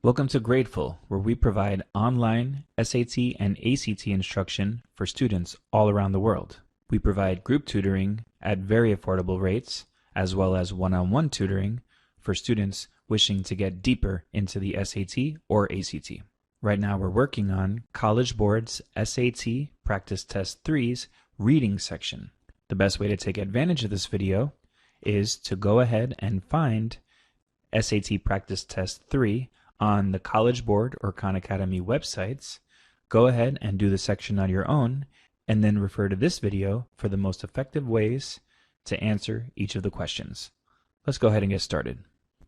Welcome to Grateful, where we provide online SAT and ACT instruction for students all around the world. We provide group tutoring at very affordable rates, as well as one-on-one tutoring for students wishing to get deeper into the SAT or ACT. Right now we're working on College Board's SAT Practice Test 3's reading section. The best way to take advantage of this video is to go ahead and find SAT Practice Test 3 on the College Board or Khan Academy websites. Go ahead and do the section on your own, and then refer to this video for the most effective ways to answer each of the questions. Let's go ahead and get started.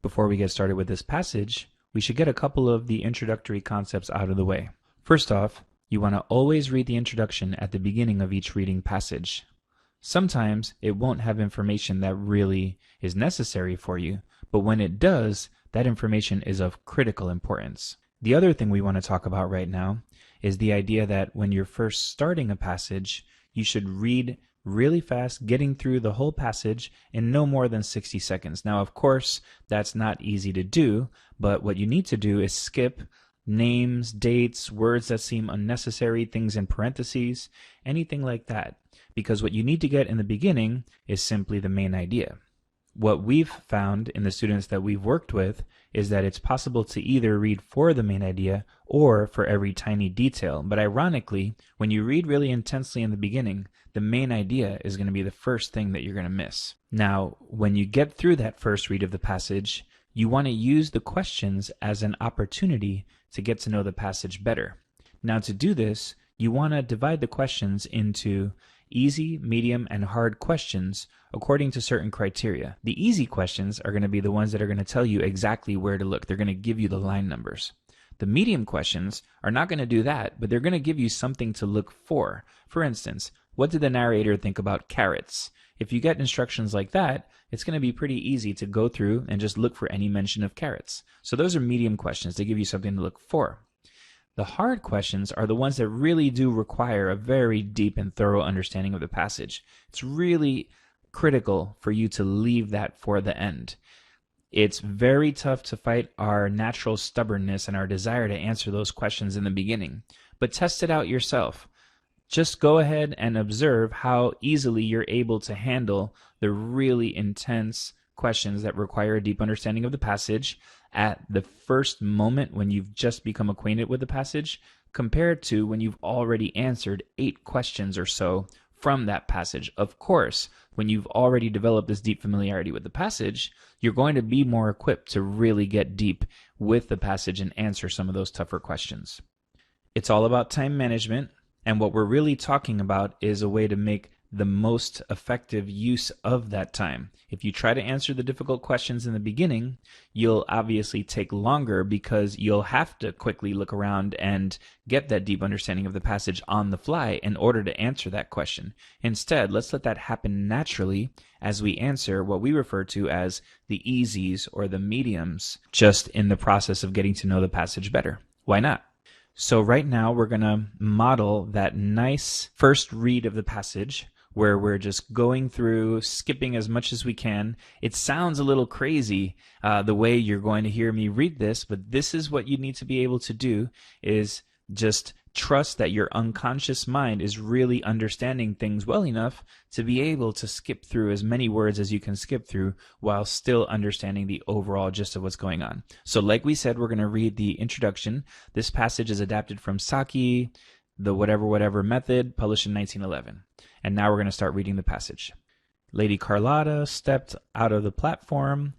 Before we get started with this passage, we should get a couple of the introductory concepts out of the way. First off, you want to always read the introduction at the beginning of each reading passage. Sometimes it won't have information that really is necessary for you, but when it does, that information is of critical importance. The other thing we want to talk about right now is the idea that when you're first starting a passage, you should read really fast, getting through the whole passage in no more than 60 seconds. Now, of course, that's not easy to do, but what you need to do is skip names, dates, words that seem unnecessary, things in parentheses, anything like that, because what you need to get in the beginning is simply the main idea. What we've found in the students that we've worked with is that it's possible to either read for the main idea or for every tiny detail. But ironically, when you read really intensely in the beginning, the main idea is going to be the first thing that you're going to miss. Now, when you get through that first read of the passage, you want to use the questions as an opportunity to get to know the passage better. Now, to do this, you want to divide the questions into easy, medium, and hard questions according to certain criteria. The easy questions are going to be the ones that are going to tell you exactly where to look. They're going to give you the line numbers. The medium questions are not going to do that, but they're going to give you something to look for. For instance, what did the narrator think about carrots? If you get instructions like that, it's going to be pretty easy to go through and just look for any mention of carrots. So those are medium questions. They give you something to look for. The hard questions are the ones that really do require a very deep and thorough understanding of the passage. It's really critical for you to leave that for the end. It's very tough to fight our natural stubbornness and our desire to answer those questions in the beginning, but test it out yourself. Just go ahead and observe how easily you're able to handle the really intense questions that require a deep understanding of the passage at the first moment when you've just become acquainted with the passage, compared to when you've already answered 8 questions or so from that passage. Of course, when you've already developed this deep familiarity with the passage, you're going to be more equipped to really get deep with the passage and answer some of those tougher questions. It's all about time management, and what we're really talking about is a way to make the most effective use of that time. If you try to answer the difficult questions in the beginning, you'll obviously take longer because you'll have to quickly look around and get that deep understanding of the passage on the fly in order to answer that question. Instead, let's let that happen naturally as we answer what we refer to as the easies or the mediums, just in the process of getting to know the passage better. Why not? So right now we're going to model that nice first read of the passage where we're just going through, skipping as much as we can. It sounds a little crazy the way you're going to hear me read this, but this is what you need to be able to do, is just trust that your unconscious mind is really understanding things well enough to be able to skip through as many words as you can skip through while still understanding the overall gist of what's going on. So like we said, we're going to read the introduction. This passage is adapted from Saki, the whatever method, published in 1911. And now we're going to start reading the passage. Lady Carlotta stepped out of the platform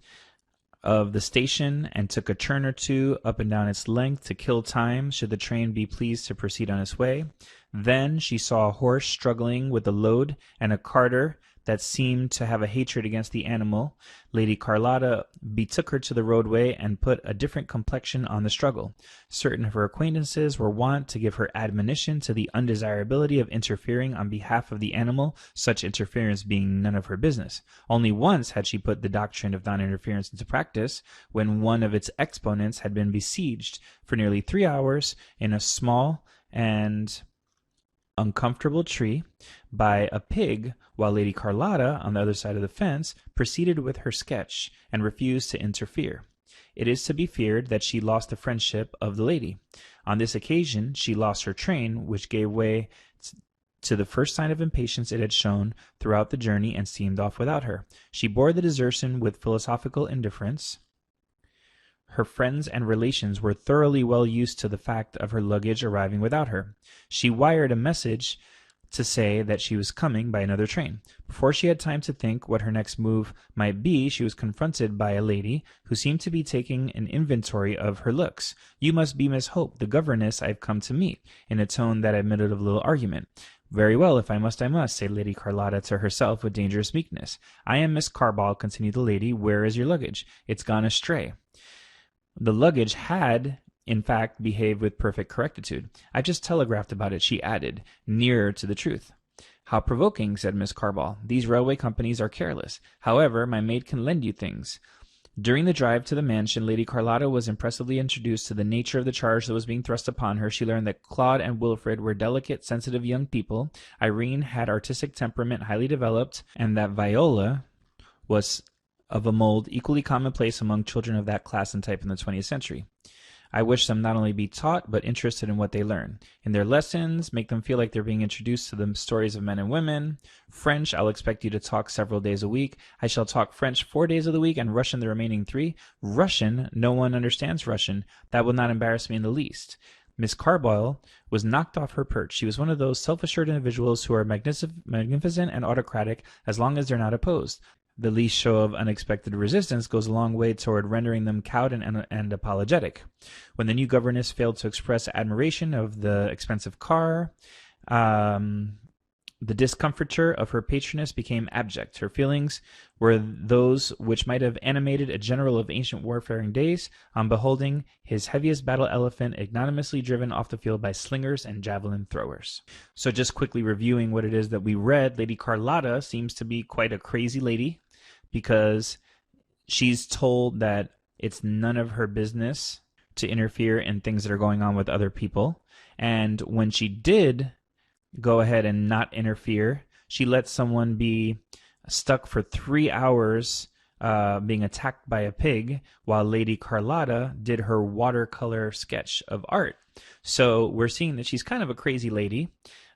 of the station and took a turn or two up and down its length to kill time should the train be pleased to proceed on its way. Then she saw a horse struggling with the load and a carter that seemed to have a hatred against the animal. Lady Carlotta betook her to the roadway and put a different complexion on the struggle. Certain of her acquaintances were wont to give her admonition to the undesirability of interfering on behalf of the animal, such interference being none of her business. Only once had she put the doctrine of non-interference into practice, when one of its exponents had been besieged for nearly 3 hours in a small and uncomfortable tree by a pig, while Lady Carlotta, on the other side of the fence, proceeded with her sketch and refused to interfere. It is to be feared that she lost the friendship of the lady. On this occasion, she lost her train, which gave way to the first sign of impatience it had shown throughout the journey, and steamed off without her. She bore the desertion with philosophical indifference. Her friends and relations were thoroughly well used to the fact of her luggage arriving without her. She wired a message to say that she was coming by another train. Before she had time to think what her next move might be, she was confronted by a lady who seemed to be taking an inventory of her looks. "You must be Miss Hope, the governess I've come to meet," in a tone that admitted of little argument. "Very well, if I must, I must," said Lady Carlotta to herself with dangerous meekness. "I am Miss Carball," continued the lady. "Where is your luggage? It's gone astray." The luggage had, in fact, behaved with perfect correctitude. "I just telegraphed about it," she added, nearer to the truth. "How provoking," said Miss Carball. "These railway companies are careless. However, my maid can lend you things." During the drive to the mansion, Lady Carlotta was impressively introduced to the nature of the charge that was being thrust upon her. She learned that Claude and Wilfred were delicate, sensitive young people. Irene had artistic temperament highly developed, and that Viola was of a mold equally commonplace among children of that class and type in the 20th century. "I wish them not only be taught, but interested in what they learn. In their lessons, make them feel like they're being introduced to the stories of men and women. French, I'll expect you to talk several days a week. I shall talk French 4 days of the week and Russian the remaining 3. Russian? No one understands Russian. That will not embarrass me in the least." Miss Carball was knocked off her perch. She was one of those self-assured individuals who are magnificent and autocratic as long as they're not opposed. The least show of unexpected resistance goes a long way toward rendering them cowed and apologetic. When the new governess failed to express admiration of the expensive car, the discomfiture of her patroness became abject. Her feelings were those which might have animated a general of ancient warfaring days on beholding his heaviest battle elephant ignominiously driven off the field by slingers and javelin throwers. So just quickly reviewing what it is that we read, Lady Carlotta seems to be quite a crazy lady, because she's told that it's none of her business to interfere in things that are going on with other people. And when she did go ahead and not interfere, she let someone be stuck for 3 hours being attacked by a pig, while Lady Carlotta did her watercolor sketch of art. So we're seeing that she's kind of a crazy lady.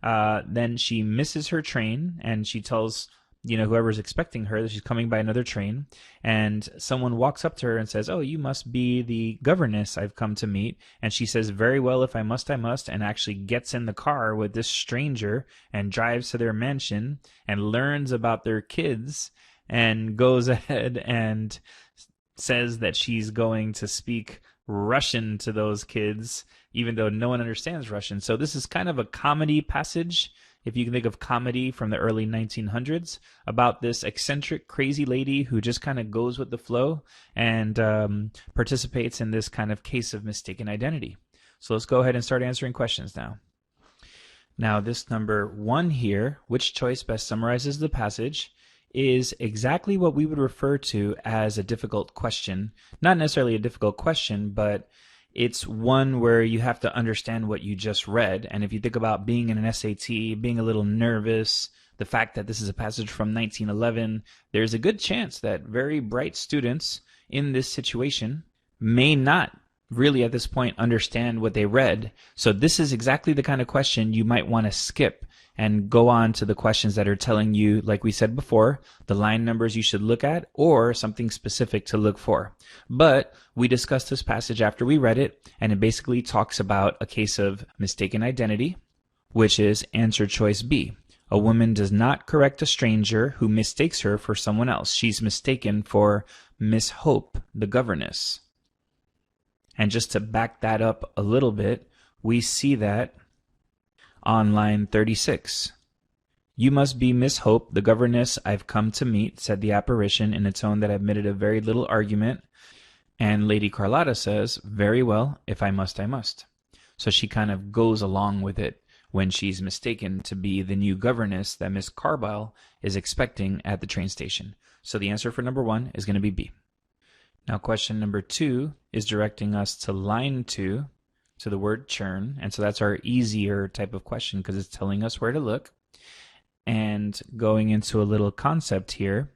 Then she misses her train, and she tells whoever's expecting her that she's coming by another train, and someone walks up to her and says, "Oh, you must be the governess I've come to meet." And she says, "Very well, if I must, I must," and actually gets in the car with this stranger and drives to their mansion and learns about their kids and goes ahead and says that she's going to speak Russian to those kids, even though no one understands Russian. So this is kind of a comedy passage, if you can think of comedy from the early 1900s, about this eccentric, crazy lady who just kind of goes with the flow and participates in this kind of case of mistaken identity. So let's go ahead and start answering questions now. Now, this number 1 here, which choice best summarizes the passage, is exactly what we would refer to as a difficult question. Not necessarily a difficult question, but it's one where you have to understand what you just read. And if you think about being in an SAT, being a little nervous, the fact that this is a passage from 1911, there's a good chance that very bright students in this situation may not really at this point understand what they read. So this is exactly the kind of question you might want to skip and go on to the questions that are telling you, like we said before, the line numbers you should look at or something specific to look for. But we discussed this passage after we read it, and it basically talks about a case of mistaken identity, which is answer choice B. A woman does not correct a stranger who mistakes her for someone else. She's mistaken for Miss Hope, the governess. And just to back that up a little bit, we see that on line 36. "You must be Miss Hope, the governess I've come to meet," said the apparition in a tone that admitted of very little argument. And Lady Carlotta says, "Very well, if I must, I must." So she kind of goes along with it when she's mistaken to be the new governess that Miss Carball is expecting at the train station. So the answer for number 1 is going to be B. Now question number 2 is directing us to line 2, to the word churn. And so that's our easier type of question because it's telling us where to look. And going into a little concept here,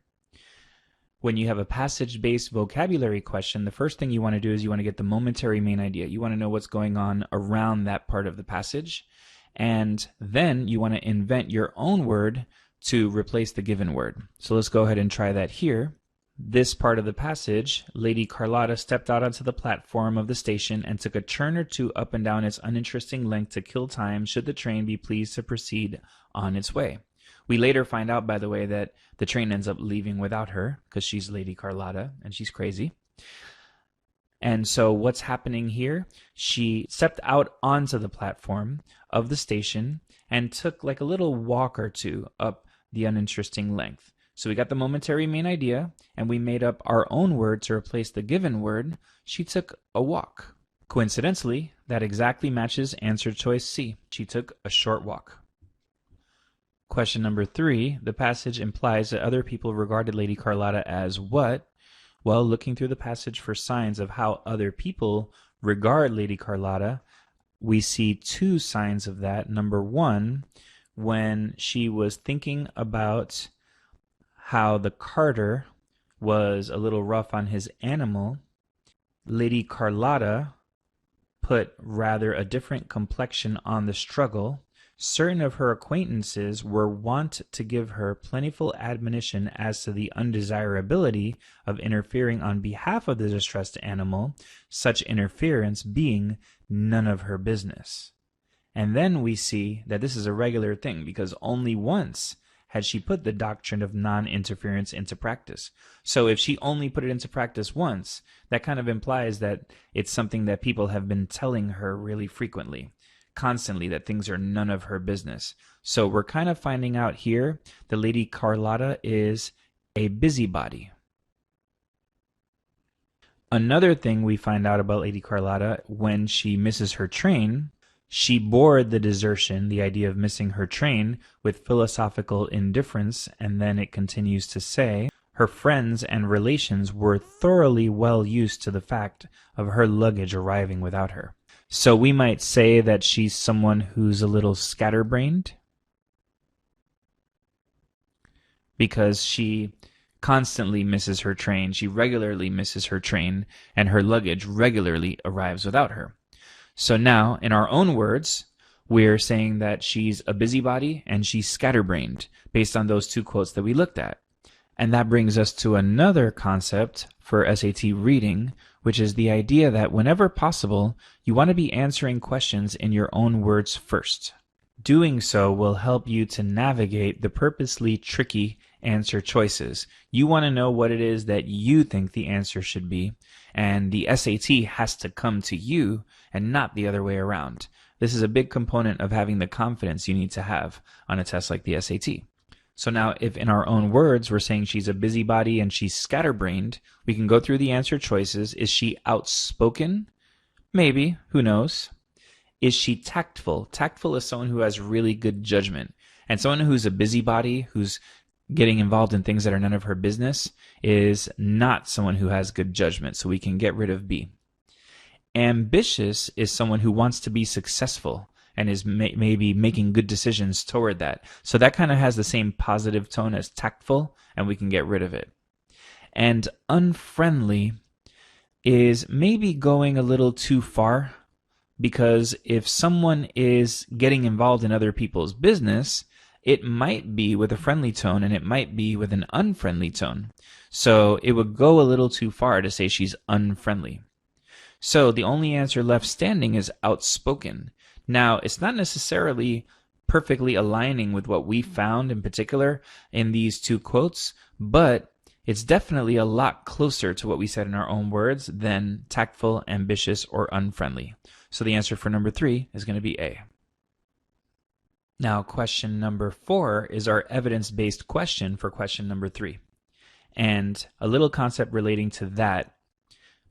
When you have a passage-based vocabulary question, the first thing you want to do is you want to get the momentary main idea. You want to know what's going on around that part of the passage. And then you want to invent your own word to replace the given word. So let's go ahead and try that here. This part of the passage, Lady Carlotta stepped out onto the platform of the station and took a turn or two up and down its uninteresting length to kill time should the train be pleased to proceed on its way. We later find out, by the way, that the train ends up leaving without her because she's Lady Carlotta and she's crazy. And so what's happening here? She stepped out onto the platform of the station and took like a little walk or two up the uninteresting length. So we got the momentary main idea, and we made up our own word to replace the given word. She took a walk. Coincidentally, that exactly matches answer choice C. She took a short walk. Question number 3, the passage implies that other people regarded Lady Carlotta as what? Well, looking through the passage for signs of how other people regard Lady Carlotta, we see 2 signs of that. Number 1, when she was thinking about how the carter was a little rough on his animal, Lady Carlotta put rather a different complexion on the struggle. Certain of her acquaintances were wont to give her plentiful admonition as to the undesirability of interfering on behalf of the distressed animal, such interference being none of her business. And then we see that this is a regular thing, because only once had she put the doctrine of non-interference into practice. So if she only put it into practice once, that kind of implies that it's something that people have been telling her really frequently, constantly, that things are none of her business. So we're kind of finding out here that Lady Carlotta is a busybody. Another thing we find out about Lady Carlotta, when she misses her train, she bore the desertion, the idea of missing her train, with philosophical indifference, and then it continues to say, her friends and relations were thoroughly well used to the fact of her luggage arriving without her. So we might say that she's someone who's a little scatterbrained, because she constantly misses her train, she regularly misses her train, and her luggage regularly arrives without her. So now, in our own words, we're saying that she's a busybody and she's scatterbrained, based on those 2 quotes that we looked at. And that brings us to another concept for SAT reading, which is the idea that whenever possible, you want to be answering questions in your own words first. Doing so will help you to navigate the purposely tricky answer choices. You want to know what it is that you think the answer should be, and the SAT has to come to you and not the other way around. This is a big component of having the confidence you need to have on a test like the SAT. So now, if in our own words we're saying she's a busybody and she's scatterbrained, we can go through the answer choices. Is she outspoken? Maybe. Who knows? Is she tactful? Tactful is someone who has really good judgment. And someone who's a busybody, who's getting involved in things that are none of her business, is not someone who has good judgment. So we can get rid of B. Ambitious is someone who wants to be successful and is maybe making good decisions toward that. So that kind of has the same positive tone as tactful, and we can get rid of it. And unfriendly is maybe going a little too far, because if someone is getting involved in other people's business, it might be with a friendly tone and it might be with an unfriendly tone. So it would go a little too far to say she's unfriendly. So the only answer left standing is outspoken. Now, it's not necessarily perfectly aligning with what we found in particular in these 2 quotes, but it's definitely a lot closer to what we said in our own words than tactful, ambitious, or unfriendly. So the answer for number 3 is going to be A. Now, question number 4 is our evidence-based question for question number 3. And a little concept relating to that,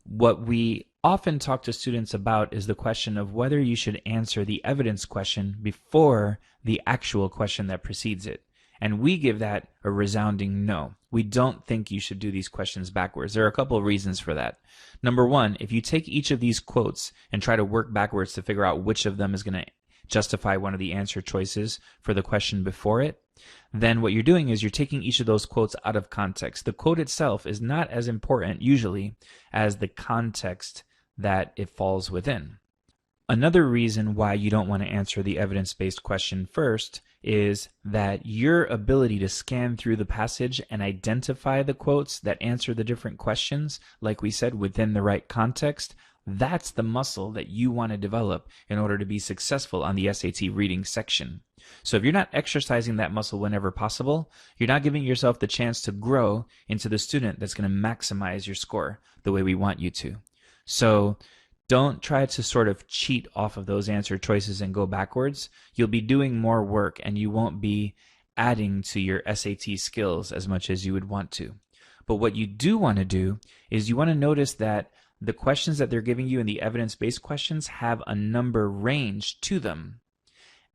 what we often talk to students about is the question of whether you should answer the evidence question before the actual question that precedes it. And we give that a resounding no. We don't think you should do these questions backwards. There are a couple of reasons for that. Number 1, if you take each of these quotes and try to work backwards to figure out which of them is going to justify one of the answer choices for the question before it, then what you're doing is you're taking each of those quotes out of context. The quote itself is not as important usually as the context that it falls within. Another reason why you don't want to answer the evidence-based question first is that your ability to scan through the passage and identify the quotes that answer the different questions, like we said, within the right context, that's the muscle that you want to develop in order to be successful on the SAT reading section. So if you're not exercising that muscle whenever possible, you're not giving yourself the chance to grow into the student that's going to maximize your score the way we want you to. So don't try to sort of cheat off of those answer choices and go backwards. You'll be doing more work and you won't be adding to your SAT skills as much as you would want to. But what you do want to do is you want to notice that the questions that they're giving you in the evidence-based questions have a number range to them.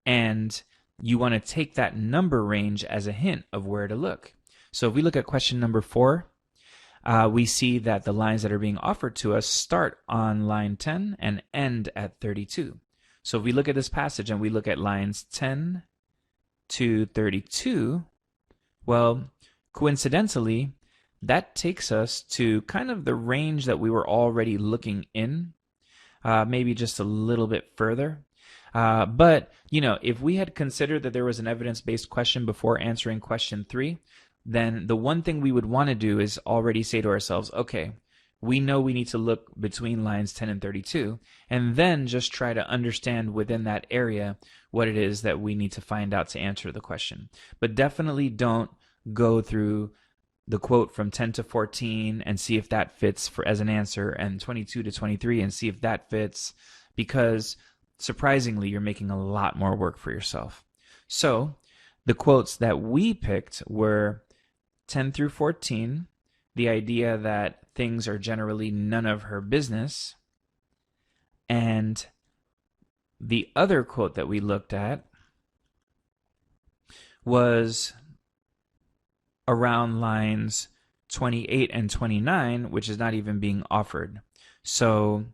And you want to take that number range as a hint of where to look. So if we look at question number 4, we see that the lines that are being offered to us start on line 10 and end at 32. So if we look at this passage and we look at lines 10 to 32, well, coincidentally, that takes us to kind of the range that we were already looking in, maybe just a little bit further. But, if we had considered that there was an evidence-based question before answering question 3, then the one thing we would want to do is already say to ourselves, okay, we know we need to look between lines 10 and 32, and then just try to understand within that area what it is that we need to find out to answer the question. But definitely don't go through the quote from 10 to 14 and see if that fits as an answer, and 22 to 23 and see if that fits, because surprisingly, you're making a lot more work for yourself. So the quotes that we picked were 10 through 14, the idea that things are generally none of her business, and the other quote that we looked at was around lines 28 and 29, which is not even being offered. So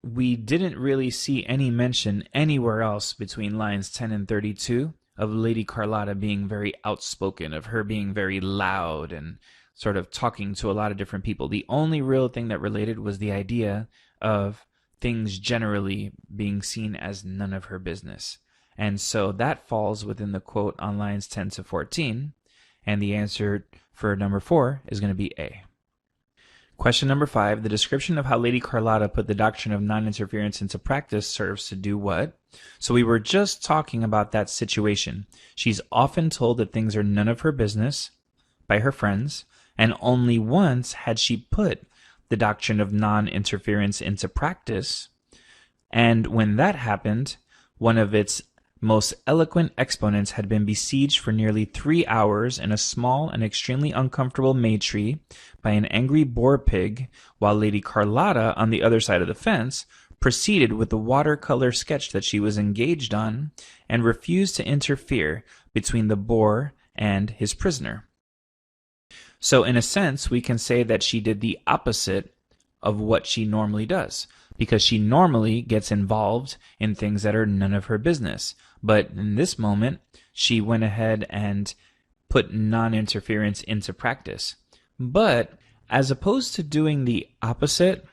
we didn't really see any mention anywhere else between lines 10 and 32 of Lady Carlotta being very outspoken, of her being very loud and sort of talking to a lot of different people. The only real thing that related was the idea of things generally being seen as none of her business. And so that falls within the quote on lines 10 to 14, and the answer for number 4 is going to be A. Question number 5, the description of how Lady Carlotta put the doctrine of non-interference into practice serves to do what? So we were just talking about that situation. She's often told that things are none of her business by her friends, and only once had she put the doctrine of non-interference into practice. And when that happened, one of its most eloquent exponents had been besieged for nearly 3 hours in a small and extremely uncomfortable may tree by an angry boar pig, while Lady Carlotta, on the other side of the fence, proceeded with the watercolor sketch that she was engaged on and refused to interfere between the boar and his prisoner. So in a sense, we can say that she did the opposite of what she normally does, because she normally gets involved in things that are none of her business. But in this moment, she went ahead and put non-interference into practice. But as opposed to doing the opposite,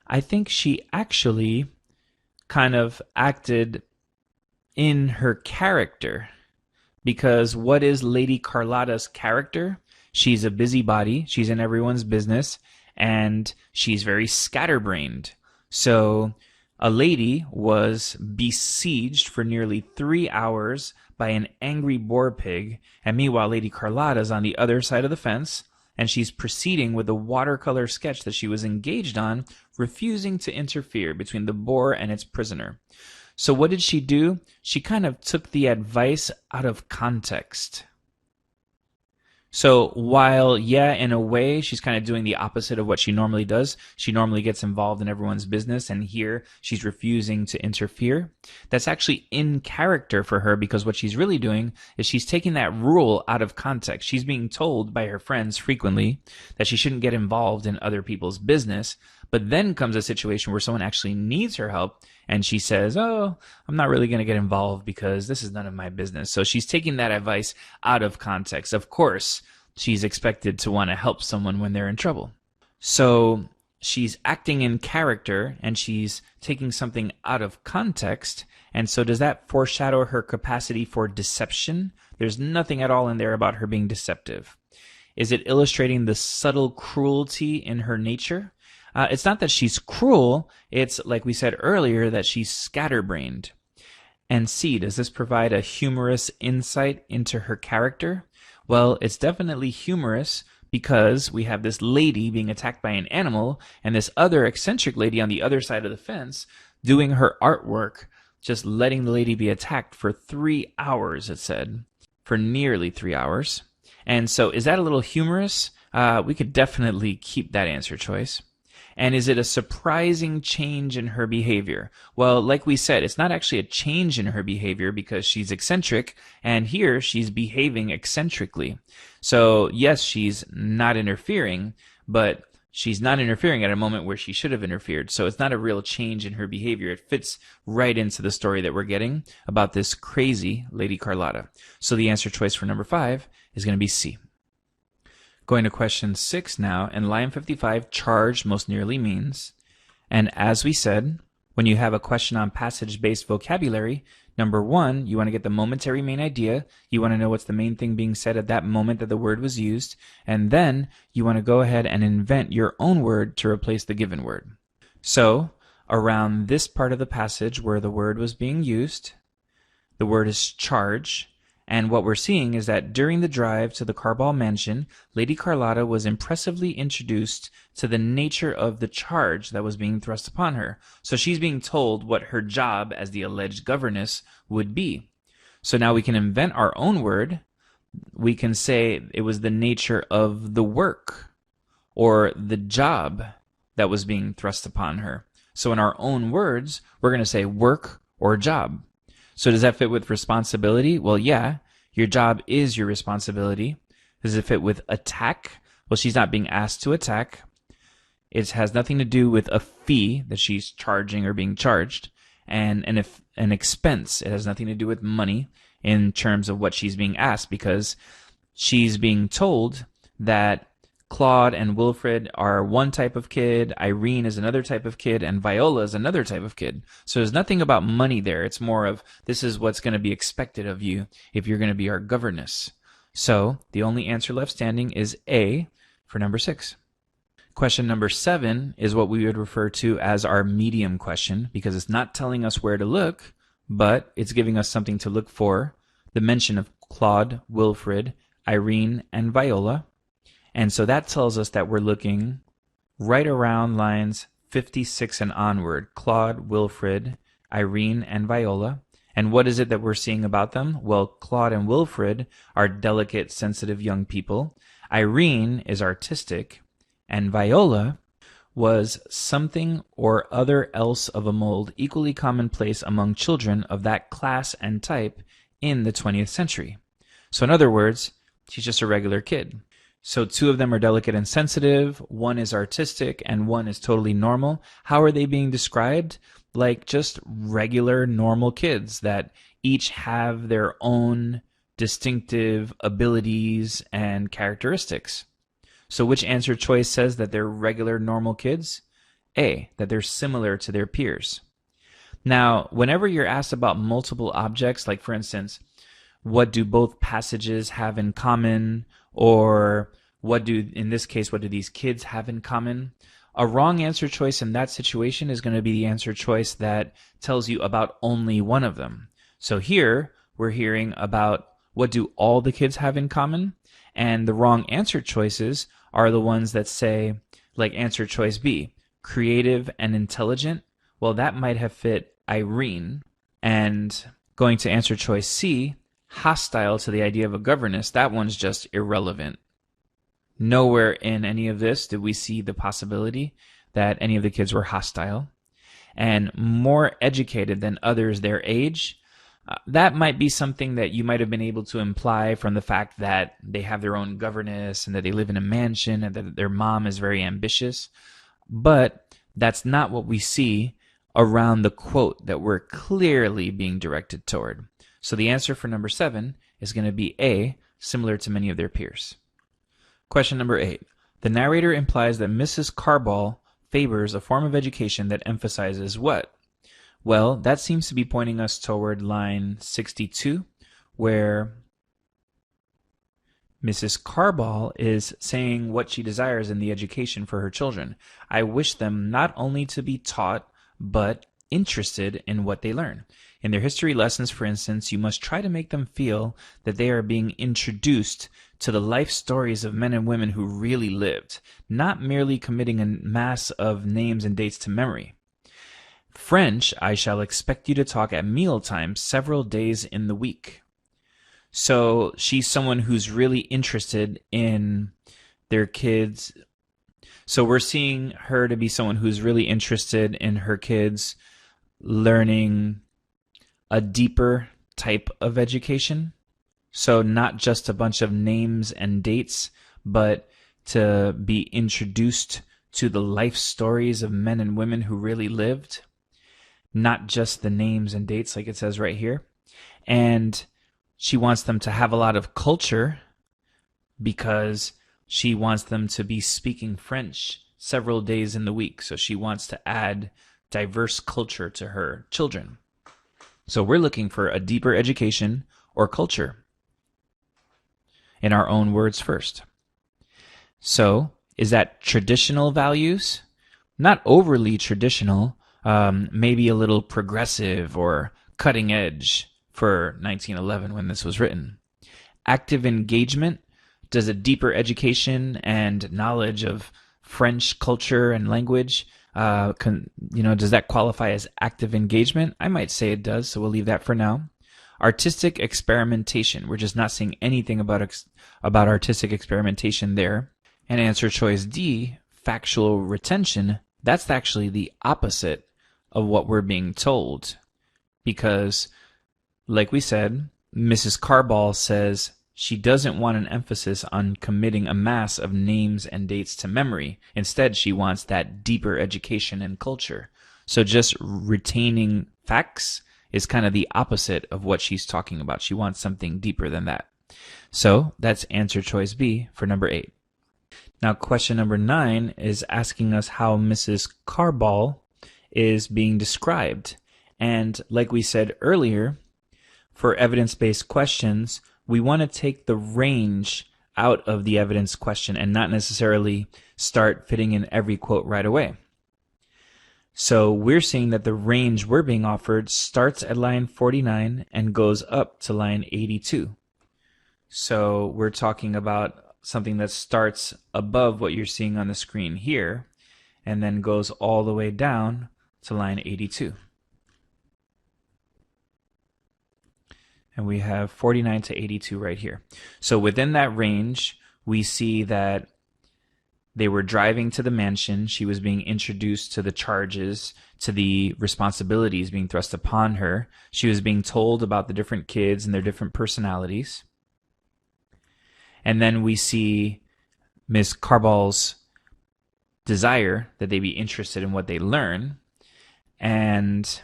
I think she actually kind of acted in her character. Because what is Lady Carlotta's character? She's a busybody, she's in everyone's business, and she's very scatterbrained. So a lady was besieged for nearly 3 hours by an angry boar pig, and meanwhile Lady Carlotta's on the other side of the fence, and she's proceeding with the watercolor sketch that she was engaged on, refusing to interfere between the boar and its prisoner. So what did she do? She kind of took the advice out of context. So while, yeah, in a way, she's kind of doing the opposite of what she normally does. She normally gets involved in everyone's business, and here she's refusing to interfere. That's actually in character for her, because what she's really doing is she's taking that rule out of context. She's being told by her friends frequently that she shouldn't get involved in other people's business, But then comes a situation where someone actually needs her help, and she says, oh, I'm not really going to get involved because this is none of my business. So she's taking that advice out of context. Of course, she's expected to want to help someone when they're in trouble. So she's acting in character, and she's taking something out of context. And so does that foreshadow her capacity for deception? There's nothing at all in there about her being deceptive. Is it illustrating the subtle cruelty in her nature? It's not that she's cruel. It's, like we said earlier, that she's scatterbrained. And C, does this provide a humorous insight into her character? Well, it's definitely humorous because we have this lady being attacked by an animal and this other eccentric lady on the other side of the fence doing her artwork, just letting the lady be attacked for 3 hours, it said, for nearly 3 hours. And so is that a little humorous? We could definitely keep that answer choice. And is it a surprising change in her behavior? Well, like we said, it's not actually a change in her behavior because she's eccentric, and here she's behaving eccentrically. So yes, she's not interfering, but she's not interfering at a moment where she should have interfered. So it's not a real change in her behavior. It fits right into the story that we're getting about this crazy Lady Carlotta. So the answer choice for number 5 is going to be C. Going to question 6 now, in line 55, charge most nearly means. And as we said, when you have a question on passage-based vocabulary, number 1, you want to get the momentary main idea. You want to know what's the main thing being said at that moment that the word was used. And then you want to go ahead and invent your own word to replace the given word. So, around this part of the passage where the word was being used, the word is charge. And what we're seeing is that during the drive to the Carball mansion, Lady Carlotta was impressively introduced to the nature of the charge that was being thrust upon her. So she's being told what her job as the alleged governess would be. So now we can invent our own word. We can say it was the nature of the work or the job that was being thrust upon her. So in our own words, we're going to say work or job. So does that fit with responsibility? Well, yeah, your job is your responsibility. Does it fit with attack? Well, she's not being asked to attack. It has nothing to do with a fee that she's charging or being charged. And if an expense, it has nothing to do with money in terms of what she's being asked, because she's being told that Claude and Wilfred are one type of kid, Irene is another type of kid, and Viola is another type of kid. So there's nothing about money there. It's more of, this is what's going to be expected of you if you're going to be our governess. So the only answer left standing is A for number 6. Question number 7 is what we would refer to as our medium question, because it's not telling us where to look, but it's giving us something to look for, the mention of Claude, Wilfred, Irene, and Viola. And so that tells us that we're looking right around lines 56 and onward. Claude, Wilfred, Irene, and Viola. And what is it that we're seeing about them? Well, Claude and Wilfred are delicate, sensitive young people. Irene is artistic. And Viola was something or other else of a mold equally commonplace among children of that class and type in the 20th century. So in other words, she's just a regular kid. So 2 of them are delicate and sensitive, 1 is artistic, and 1 is totally normal. How are they being described? Like just regular, normal kids that each have their own distinctive abilities and characteristics. So which answer choice says that they're regular, normal kids? A, that they're similar to their peers. Now, whenever you're asked about multiple objects, like for instance, what do both passages have in common? Or in this case, what do these kids have in common? A wrong answer choice in that situation is going to be the answer choice that tells you about only one of them. So here, we're hearing about what do all the kids have in common? And the wrong answer choices are the ones that say, like answer choice B, creative and intelligent. Well, that might have fit Irene. And going to answer choice C, hostile to the idea of a governess, that one's just irrelevant. Nowhere in any of this did we see the possibility that any of the kids were hostile. And more educated than others their age, that might be something that you might have been able to imply from the fact that they have their own governess and that they live in a mansion and that their mom is very ambitious. But that's not what we see around the quote that we're clearly being directed toward. So the answer for number 7 is going to be A, similar to many of their peers. Question number 8. The narrator implies that Mrs. Carball favors a form of education that emphasizes what? Well, that seems to be pointing us toward line 62, where Mrs. Carball is saying what she desires in the education for her children. I wish them not only to be taught, but interested in what they learn. In their history lessons, for instance, you must try to make them feel that they are being introduced to the life stories of men and women who really lived, not merely committing a mass of names and dates to memory. French, I shall expect you to talk at mealtime several days in the week. So she's someone who's really interested in their kids. So we're seeing her to be someone who's really interested in her kids learning a deeper type of education. So not just a bunch of names and dates, but to be introduced to the life stories of men and women who really lived. Not just the names and dates like it says right here. And she wants them to have a lot of culture because she wants them to be speaking French several days in the week. So she wants to add diverse culture to her children. So we're looking for a deeper education or culture in our own words first. So is that traditional values? Not overly traditional, maybe a little progressive or cutting edge for 1911 when this was written. Active engagement, does a deeper education and knowledge of French culture and language, does that qualify as active engagement? I might say it does, so we'll leave that for now. Artistic experimentation, we're just not seeing anything about artistic experimentation there. And answer choice D, factual retention, that's actually the opposite of what we're being told. Because, like we said, Mrs. Carball says she doesn't want an emphasis on committing a mass of names and dates to memory. Instead, she wants that deeper education and culture. So just retaining facts is kind of the opposite of what she's talking about. She wants something deeper than that. So that's answer choice B for number 8. Now, question number 9 is asking us how Mrs. Carball is being described. And like we said earlier, for evidence-based questions, we want to take the range out of the evidence question and not necessarily start fitting in every quote right away. So we're seeing that the range we're being offered starts at line 49 and goes up to line 82. So we're talking about something that starts above what you're seeing on the screen here and then goes all the way down to line 82. And we have 49 to 82 right here. So within that range, we see that they were driving to the mansion. She was being introduced to the charges, to the responsibilities being thrust upon her. She was being told about the different kids and their different personalities. And then we see Ms. Carball's desire that they be interested in what they learn. And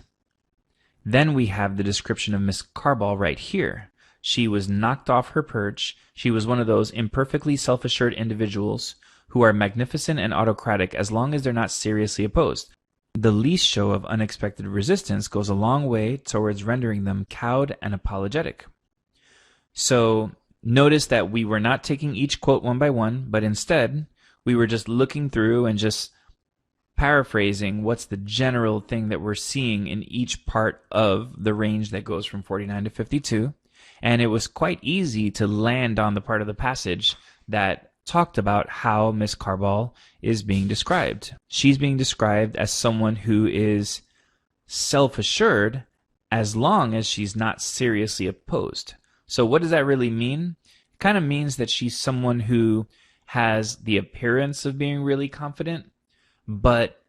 then we have the description of Miss Carball right here. She was knocked off her perch. She was one of those imperfectly self-assured individuals who are magnificent and autocratic as long as they're not seriously opposed. The least show of unexpected resistance goes a long way towards rendering them cowed and apologetic. So notice that we were not taking each quote one by one, but instead we were just looking through and just paraphrasing what's the general thing that we're seeing in each part of the range that goes from 49 to 52. And it was quite easy to land on the part of the passage that talked about how Miss Carball is being described. She's being described as someone who is self-assured as long as she's not seriously opposed. So what does that really mean? It kind of means that she's someone who has the appearance of being really confident, but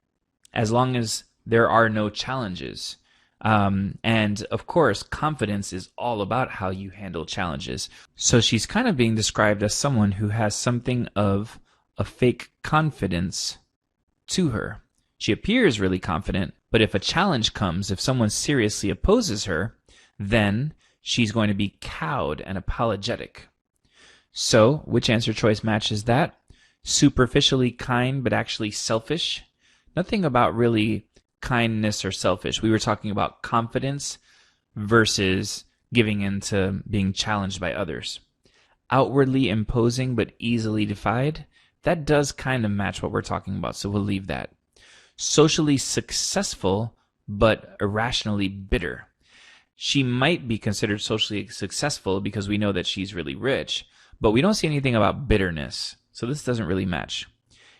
as long as there are no challenges. And of course, confidence is all about how you handle challenges. So she's kind of being described as someone who has something of a fake confidence to her. She appears really confident, but if a challenge comes, if someone seriously opposes her, then she's going to be cowed and apologetic. So, which answer choice matches that? Superficially kind, but actually selfish? Nothing about really kindness or selfish. We were talking about confidence versus giving in to being challenged by others. Outwardly imposing, but easily defied? That does kind of match what we're talking about, so we'll leave that. Socially successful, but irrationally bitter. She might be considered socially successful because we know that she's really rich, but we don't see anything about bitterness, so this doesn't really match.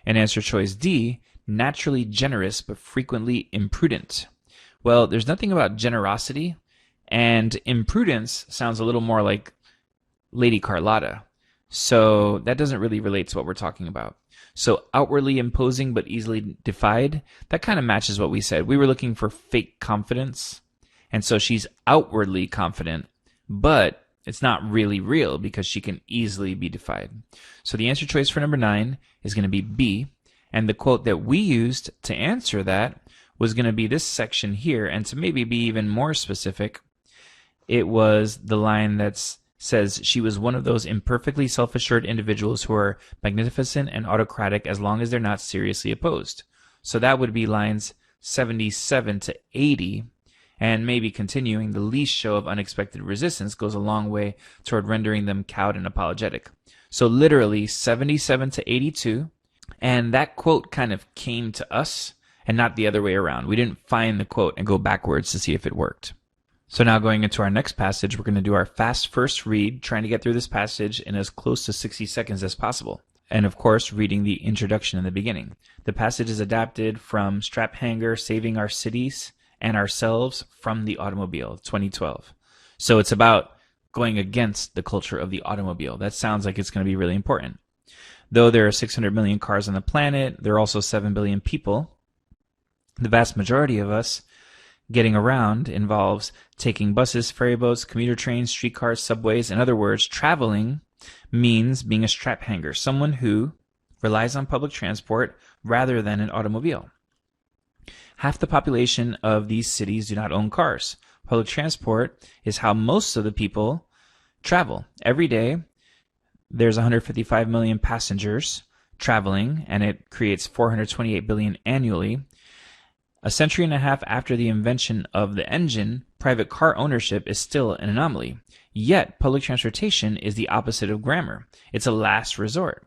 And answer choice D, naturally generous but frequently imprudent. Well, there's nothing about generosity, and imprudence sounds a little more like Lady Carlotta, so that doesn't really relate to what we're talking about. So outwardly imposing but easily defied, that kind of matches what we said. We were looking for fake confidence, and so she's outwardly confident, but it's not really real because she can easily be defied. So the answer choice for number 9 is going to be B, and the quote that we used to answer that was going to be this section here, and to maybe be even more specific, it was the line that says she was one of those imperfectly self-assured individuals who are magnificent and autocratic as long as they're not seriously opposed. So that would be lines 77 to 80, and maybe continuing, the least show of unexpected resistance goes a long way toward rendering them cowed and apologetic. So literally 77 to 82, and that quote kind of came to us and not the other way around. We didn't find the quote and go backwards to see if it worked. So now going into our next passage, we're going to do our fast first read, trying to get through this passage in as close to 60 seconds as possible. And of course, reading the introduction in the beginning. The passage is adapted from Strap Hanger, Saving Our Cities and Ourselves from the Automobile, 2012. So it's about going against the culture of the automobile. That sounds like it's going to be really important. Though there are 600 million cars on the planet, there are also 7 billion people. The vast majority of us getting around involves taking buses, ferry boats, commuter trains, streetcars, subways. In other words, traveling means being a strap hanger, someone who relies on public transport rather than an automobile. Half the population of these cities do not own cars. Public transport is how most of the people travel. Every day, there's 155 million passengers traveling, and it creates 428 billion annually. A century and a half after the invention of the engine, private car ownership is still an anomaly. Yet, public transportation is the opposite of grammar. It's a last resort.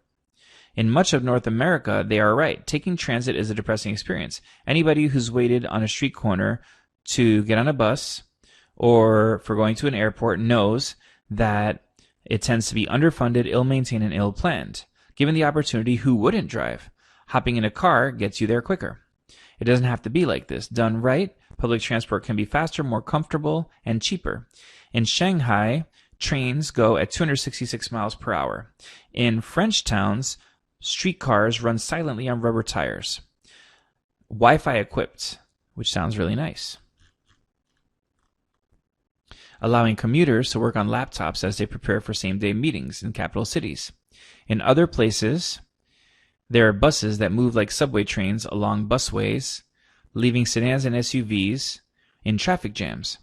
In much of North America, they are right. Taking transit is a depressing experience. Anybody who's waited on a street corner to get on a bus or for going to an airport knows that it tends to be underfunded, ill-maintained, and ill-planned. Given the opportunity, who wouldn't drive? Hopping in a car gets you there quicker. It doesn't have to be like this. Done right, public transport can be faster, more comfortable, and cheaper. In Shanghai, trains go at 266 miles per hour. In French towns, streetcars run silently on rubber tires. Wi-Fi equipped, which sounds really nice. Allowing commuters to work on laptops as they prepare for same-day meetings in capital cities. In other places, there are buses that move like subway trains along busways, leaving sedans and SUVs in traffic jams.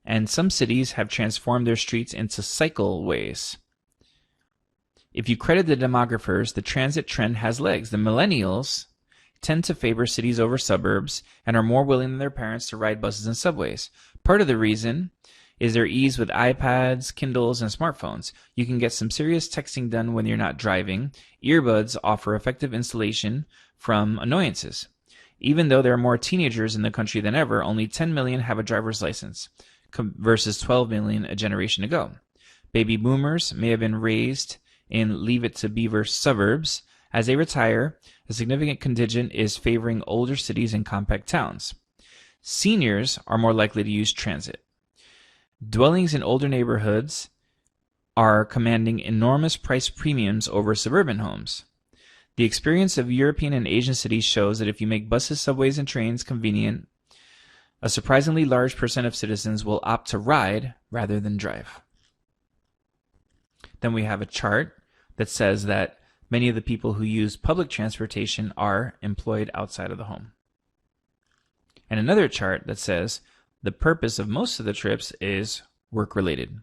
And some cities have transformed their streets into cycleways. If you credit the demographers, the transit trend has legs. The millennials tend to favor cities over suburbs and are more willing than their parents to ride buses and subways. Part of the reason is their ease with iPads, Kindles, and smartphones. You can get some serious texting done when you're not driving. Earbuds offer effective insulation from annoyances. Even though there are more teenagers in the country than ever, only 10 million have a driver's license, versus 12 million a generation ago. Baby boomers may have been raised in Leave It to Beaver suburbs. As they retire, a significant contingent is favoring older cities and compact towns. Seniors are more likely to use transit. Dwellings in older neighborhoods are commanding enormous price premiums over suburban homes. The experience of European and Asian cities shows that if you make buses, subways, and trains convenient, a surprisingly large percent of citizens will opt to ride rather than drive. Then we have a chart that says that Many of the people who use public transportation are employed outside of the home. And another chart that says the purpose of most of the trips is work-related.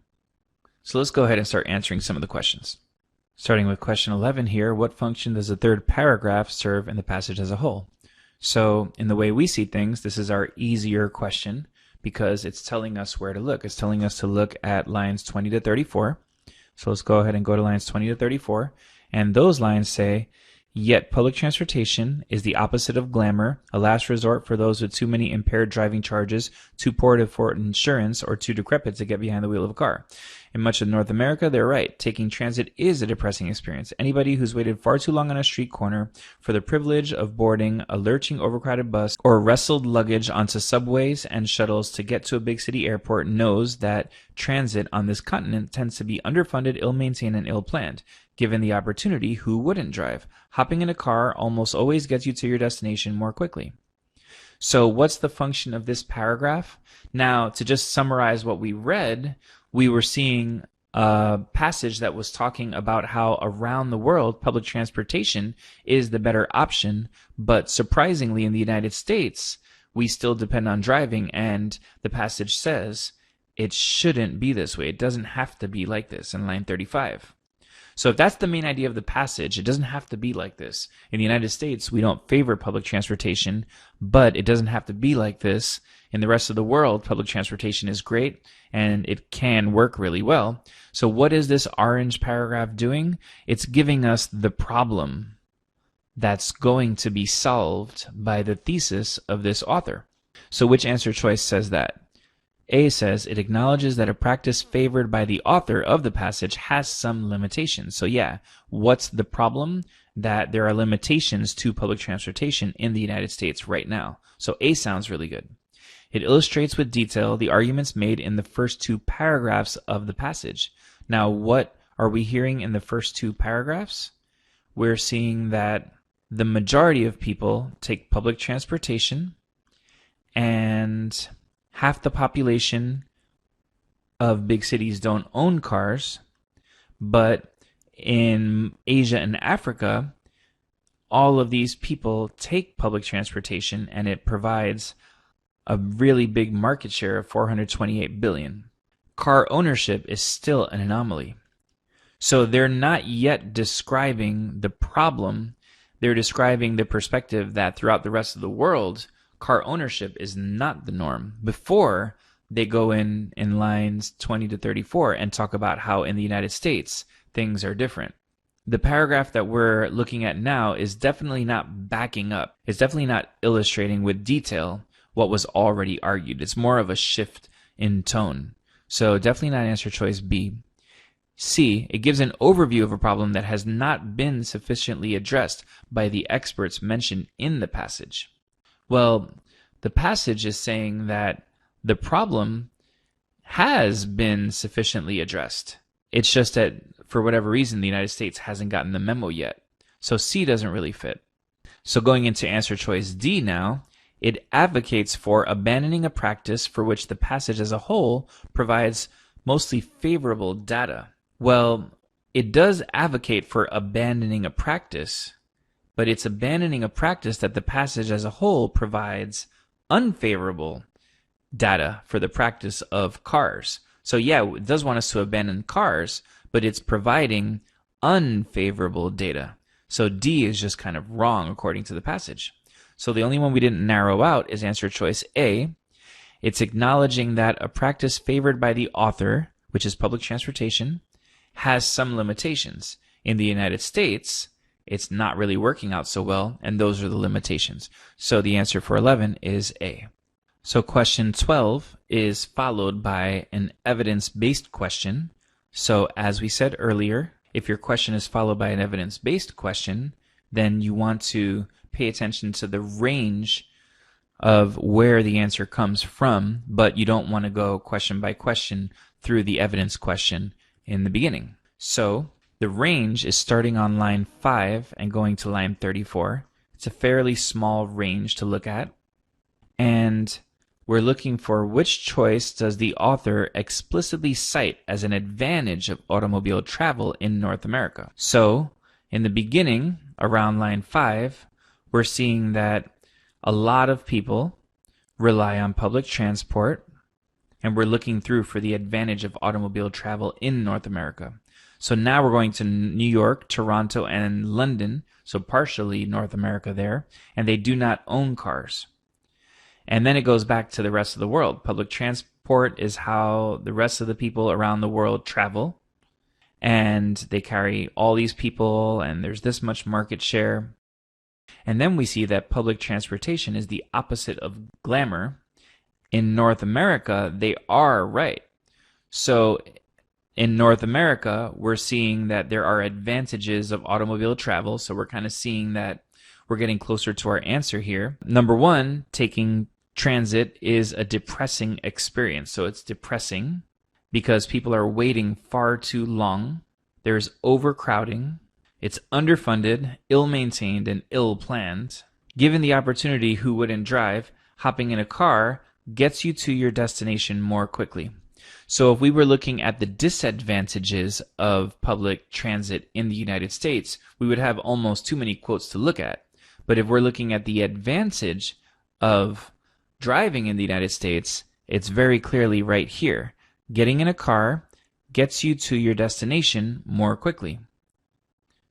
So let's go ahead and start answering some of the questions. Starting with question 11 here, what function does the third paragraph serve in the passage as a whole? So in the way we see things, this is our easier question because it's telling us where to look. It's telling us to look at lines 20 to 34. So let's go ahead and go to lines 20 to 34. And those lines say, yet public transportation is the opposite of glamour, a last resort for those with too many impaired driving charges, too poor to afford insurance, or too decrepit to get behind the wheel of a car. In much of North America, they're right. Taking transit is a depressing experience. Anybody who's waited far too long on a street corner for the privilege of boarding a lurching, overcrowded bus or wrestled luggage onto subways and shuttles to get to a big city airport knows that transit on this continent tends to be underfunded, ill-maintained, and ill-planned. Given the opportunity, who wouldn't drive? Hopping in a car almost always gets you to your destination more quickly. So what's the function of this paragraph? Now, to just summarize what we read, we were seeing a passage that was talking about how around the world public transportation is the better option, but surprisingly in the United States, we still depend on driving, and the passage says it shouldn't be this way. It doesn't have to be like this in line 35. So if that's the main idea of the passage, it doesn't have to be like this. In the United States, we don't favor public transportation, but it doesn't have to be like this. In the rest of the world, public transportation is great and it can work really well. So what is this orange paragraph doing? It's giving us the problem that's going to be solved by the thesis of this author. So which answer choice says that? A says it acknowledges that a practice favored by the author of the passage has some limitations. So yeah, what's the problem? That there are limitations to public transportation in the United States right now. So A sounds really good. It illustrates with detail the arguments made in the first two paragraphs of the passage. Now, what are we hearing in the first two paragraphs? We're seeing that the majority of people take public transportation, and half the population of big cities don't own cars, but in Asia and Africa, all of these people take public transportation, and it provides a really big market share of 428 billion. Car ownership is still an anomaly. So they're not yet describing the problem. They're describing the perspective that throughout the rest of the world, car ownership is not the norm. Before they go in lines 20 to 34 and talk about how in the United States things are different. The paragraph that we're looking at now is definitely not backing up. It's definitely not illustrating with detail what was already argued. It's more of a shift in tone. So definitely not answer choice B. C, it gives an overview of a problem that has not been sufficiently addressed by the experts mentioned in the passage. Well, the passage is saying that the problem has been sufficiently addressed. It's just that for whatever reason, the United States hasn't gotten the memo yet. So C doesn't really fit. So going into answer choice D now, it advocates for abandoning a practice for which the passage as a whole provides mostly favorable data. Well, it does advocate for abandoning a practice, but it's abandoning a practice that the passage as a whole provides unfavorable data for the practice of cars. So yeah, it does want us to abandon cars, but it's providing unfavorable data. So D is just kind of wrong according to the passage. So the only one we didn't narrow out is answer choice A. It's acknowledging that a practice favored by the author, which is public transportation, has some limitations. In the United States, it's not really working out so well, and those are the limitations. So the answer for 11 is A. So question 12 is followed by an evidence-based question. So as we said earlier, if your question is followed by an evidence-based question, then you want to pay attention to the range of where the answer comes from, but you don't want to go question by question through the evidence question in the beginning. So the range is starting on line 5 and going to line 34. It's a fairly small range to look at. And we're looking for which choice does the author explicitly cite as an advantage of automobile travel in North America. So In the beginning, around line 5, we're seeing that a lot of people rely on public transport, and we're looking through for the advantage of automobile travel in North America. So now we're going to New York, Toronto, and London, so partially North America there, and they do not own cars. And then it goes back to the rest of the world. Public transport is how the rest of the people around the world travel, and they carry all these people, and there's this much market share. And then we see that public transportation is the opposite of glamour. In North America, they are right. So in North America, we're seeing that there are advantages of automobile travel. So we're kind of seeing that we're getting closer to our answer here. Number one, taking transit is a depressing experience. So it's depressing because people are waiting far too long. There's overcrowding. It's underfunded, ill-maintained, and ill-planned. Given the opportunity, who wouldn't drive? Hopping in a car gets you to your destination more quickly. So if we were looking at the disadvantages of public transit in the United States, we would have almost too many quotes to look at. But if we're looking at the advantage of driving in the United States, it's very clearly right here. Getting in a car gets you to your destination more quickly.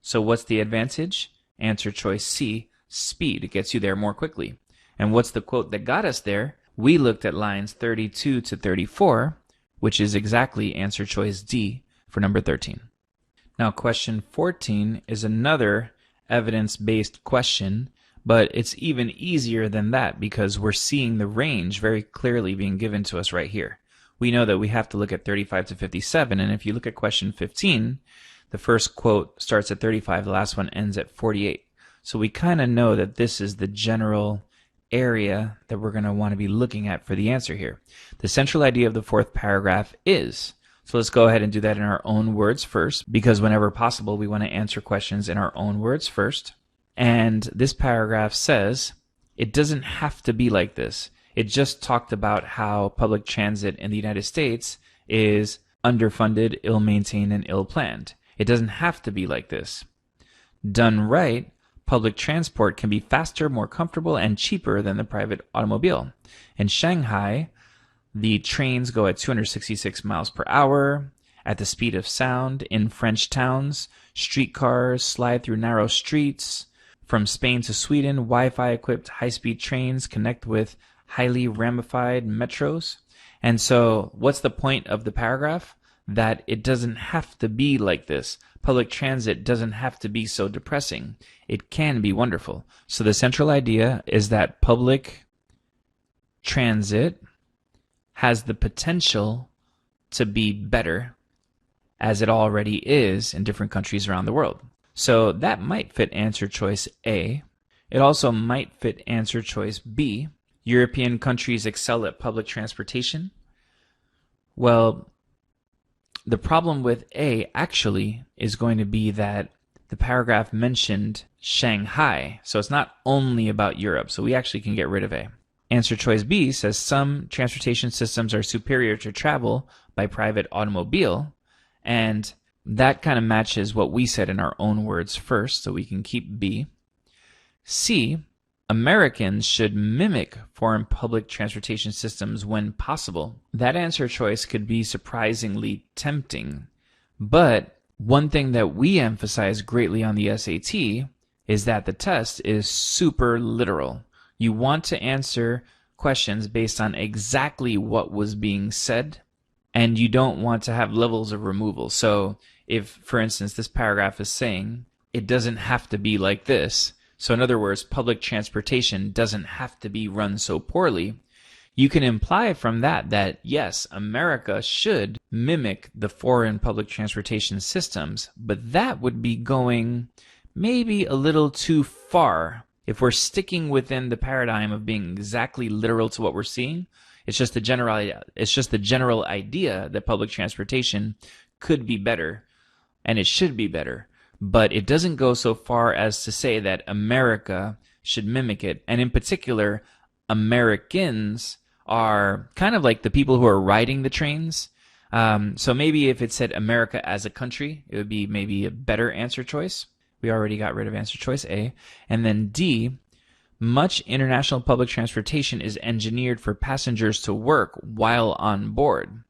So what's the advantage? Answer choice C, speed. It gets you there more quickly. And what's the quote that got us there? We looked at lines 32 to 34, which is exactly answer choice D for number 13. Now question 14 is another evidence-based question, but it's even easier than that because we're seeing the range very clearly being given to us right here. We know that we have to look at 35 to 57, and if you look at question 15, the first quote starts at 35, the last one ends at 48. So we kind of know that this is the general area that we're going to want to be looking at for the answer here. The central idea of the fourth paragraph is, so let's go ahead and do that in our own words first, because whenever possible we want to answer questions in our own words first. And this paragraph says, it doesn't have to be like this. It just talked about how public transit in the United States is underfunded, ill-maintained, and ill-planned. It doesn't have to be like this. Done right, public transport can be faster, more comfortable, and cheaper than the private automobile. In Shanghai, the trains go at 266 miles per hour at the speed of sound. In French towns, streetcars slide through narrow streets. From Spain to Sweden, Wi-Fi equipped high-speed trains connect with highly ramified metros. And so what's the point of the paragraph? That it doesn't have to be like this. Public transit doesn't have to be so depressing. It can be wonderful. So the central idea is that public transit has the potential to be better, as it already is in different countries around the world. So that might fit answer choice A. It also might fit answer choice B. European countries excel at public transportation. Well, the problem with A actually is going to be that the paragraph mentioned Shanghai, so it's not only about Europe, so we actually can get rid of A. Answer choice B says some transportation systems are superior to travel by private automobile, and that kind of matches what we said in our own words first, so we can keep B. C, Americans should mimic foreign public transportation systems when possible. That answer choice could be surprisingly tempting, but one thing that we emphasize greatly on the SAT is that the test is super literal. You want to answer questions based on exactly what was being said, and you don't want to have levels of removal. So if, for instance, this paragraph is saying, it doesn't have to be like this, so in other words, public transportation doesn't have to be run so poorly, you can imply from that that, yes, America should mimic the foreign public transportation systems, but that would be going maybe a little too far. If we're sticking within the paradigm of being exactly literal to what we're seeing, it's just the general idea that public transportation could be better, and it should be better. But it doesn't go so far as to say that America should mimic it. And in particular, Americans are kind of like the people who are riding the trains. So maybe if it said America as a country, it would be maybe a better answer choice. We already got rid of answer choice A. And then D, much international public transportation is engineered for passengers to work while on board.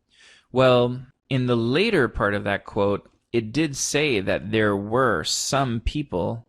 Well, in the later part of that quote, it did say that there were some people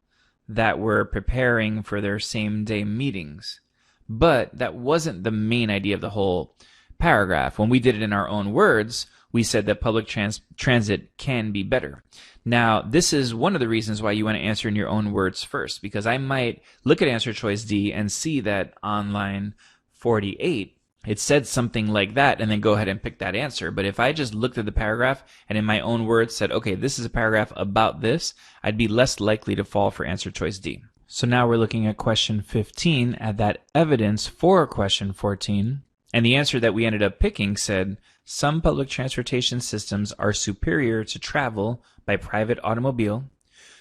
that were preparing for their same-day meetings. But that wasn't the main idea of the whole paragraph. When we did it in our own words, we said that public transit can be better. Now, this is one of the reasons why you want to answer in your own words first, because I might look at answer choice D and see that on line 48, it said something like that, and then go ahead and pick that answer. But if I just looked at the paragraph and in my own words said, okay, this is a paragraph about this, I'd be less likely to fall for answer choice D. So now we're looking at question 15 at that evidence for question 14. And the answer that we ended up picking said, some public transportation systems are superior to travel by private automobile.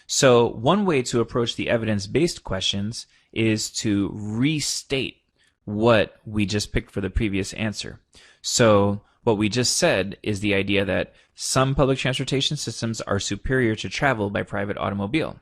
So one way to approach the evidence-based questions is to restate what we just picked for the previous answer. So what we just said is the idea that some public transportation systems are superior to travel by private automobile.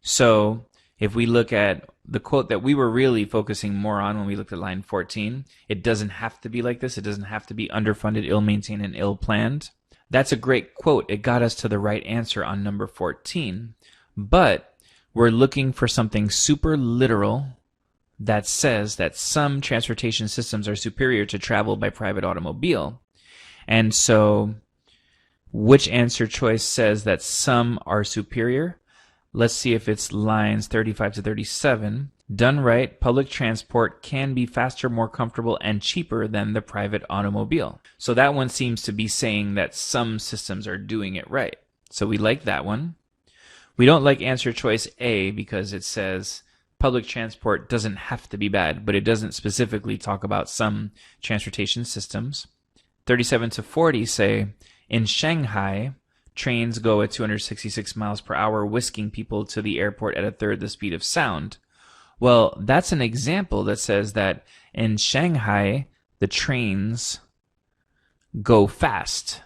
So if we look at the quote that we were really focusing more on when we looked at line 14, it doesn't have to be like this. It doesn't have to be underfunded, ill-maintained, and ill-planned. That's a great quote. It got us to the right answer on number 14. But we're looking for something super literal that says that some transportation systems are superior to travel by private automobile. And so which answer choice says that some are superior? Let's see if it's lines 35 to 37. Done right, public transport can be faster, more comfortable, and cheaper than the private automobile. So that one seems to be saying that some systems are doing it right. So we like that one. We don't like answer choice A because it says public transport doesn't have to be bad, but it doesn't specifically talk about some transportation systems. 37 to 40 say, in Shanghai, trains go at 266 miles per hour, whisking people to the airport at a third the speed of sound. Well, that's an example that says that in Shanghai, the trains go fast.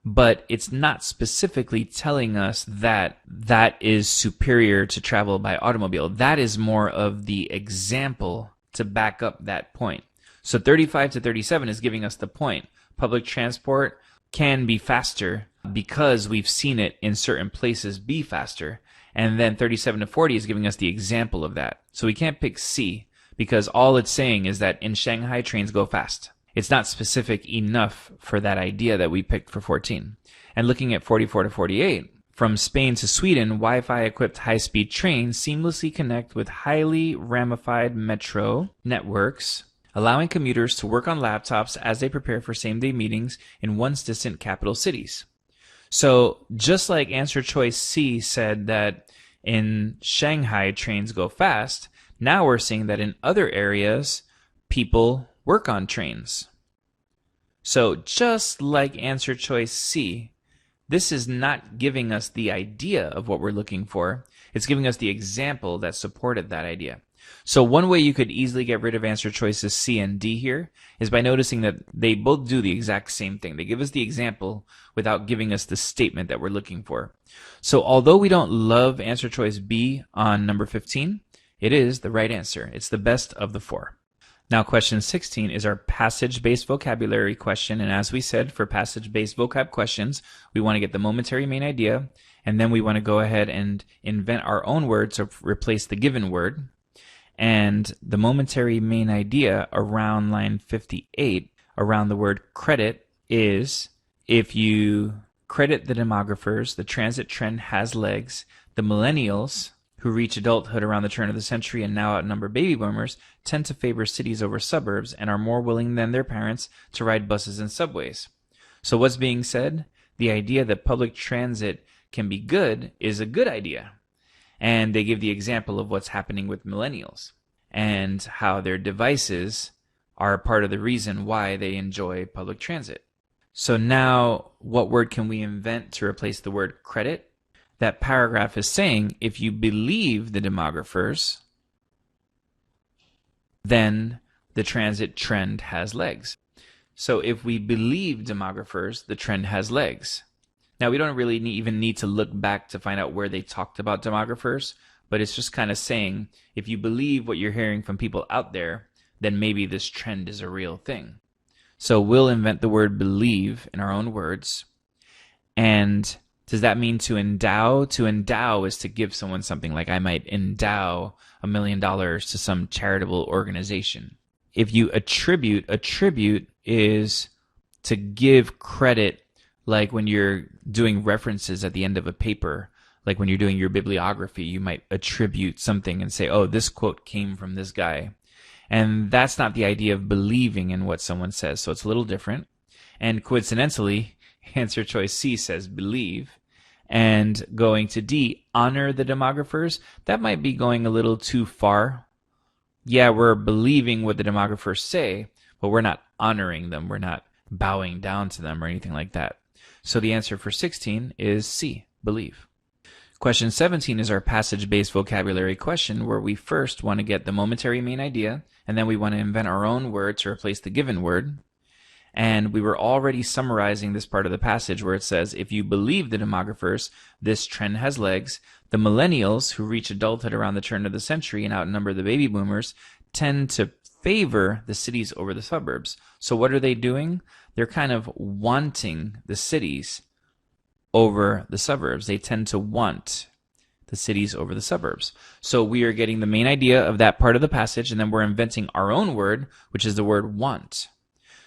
But it's not specifically telling us that that is superior to travel by automobile. That is more of the example to back up that point. So 35 to 37 is giving us the point. Public transport can be faster because we've seen it in certain places be faster. And then 37 to 40 is giving us the example of that. So we can't pick C because all it's saying is that in Shanghai, trains go fast. It's not specific enough for that idea that we picked for 14. And looking at 44 to 48, from Spain to Sweden, Wi-Fi equipped high-speed trains seamlessly connect with highly ramified metro networks, allowing commuters to work on laptops as they prepare for same-day meetings in once distant capital cities. So just like answer choice C said that in Shanghai trains go fast, now we're seeing that in other areas people work on trains. So just like answer choice C, this is not giving us the idea of what we're looking for. It's giving us the example that supported that idea. So one way you could easily get rid of answer choices C and D here is by noticing that they both do the exact same thing. They give us the example without giving us the statement that we're looking for. So although we don't love answer choice B on number 15, it is the right answer. It's the best of the four. Now question 16 is our passage-based vocabulary question, and as we said, for passage-based vocab questions, we want to get the momentary main idea, and then we want to go ahead and invent our own word to replace the given word. And the momentary main idea around line 58, around the word credit, is if you credit the demographers, the transit trend has legs. The millennials, who reach adulthood around the turn of the century and now outnumber baby boomers, tend to favor cities over suburbs and are more willing than their parents to ride buses and subways. So what's being said? The idea that public transit can be good is a good idea. And they give the example of what's happening with millennials and how their devices are part of the reason why they enjoy public transit. So now, what word can we invent to replace the word credit? That paragraph is saying if you believe the demographers, then the transit trend has legs. So if we believe demographers, the trend has legs. Now, we don't really even need to look back to find out where they talked about demographers, but it's just kind of saying, if you believe what you're hearing from people out there, then maybe this trend is a real thing. So we'll invent the word believe in our own words. And does that mean to endow? To endow is to give someone something, like I might endow $1 million to some charitable organization. If you attribute is to give credit, like when you're doing references at the end of a paper, like when you're doing your bibliography, you might attribute something and say, oh, this quote came from this guy. And that's not the idea of believing in what someone says, so it's a little different. And coincidentally, answer choice C says believe. And going to D, honor the demographers, that might be going a little too far. Yeah, we're believing what the demographers say, but we're not honoring them. We're not bowing down to them or anything like that. So the answer for 16 is C, believe. Question 17 is our passage-based vocabulary question, where we first want to get the momentary main idea, and then we want to invent our own word to replace the given word. And we were already summarizing this part of the passage where it says, if you believe the demographers, this trend has legs. The millennials, who reach adulthood around the turn of the century and outnumber the baby boomers, tend to favor the cities over the suburbs. So what are they doing? They're kind of wanting the cities over the suburbs. They tend to want the cities over the suburbs. So we are getting the main idea of that part of the passage, and then we're inventing our own word, which is the word want.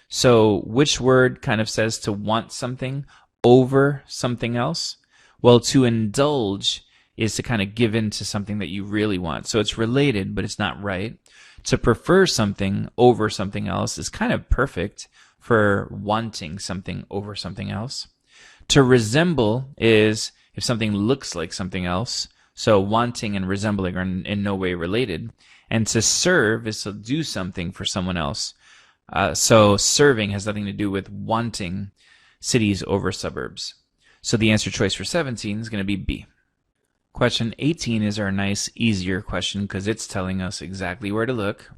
So which word kind of says to want something over something else? Well, to indulge is to kind of give in to something that you really want. So it's related, but it's not right. To prefer something over something else is kind of perfect for wanting something over something else. To resemble is if something looks like something else. So wanting and resembling are in no way related. And to serve is to do something for someone else. So serving has nothing to do with wanting cities over suburbs. So the answer choice for 17 is going to be B. Question 18 is our nice, easier question because it's telling us exactly where to look.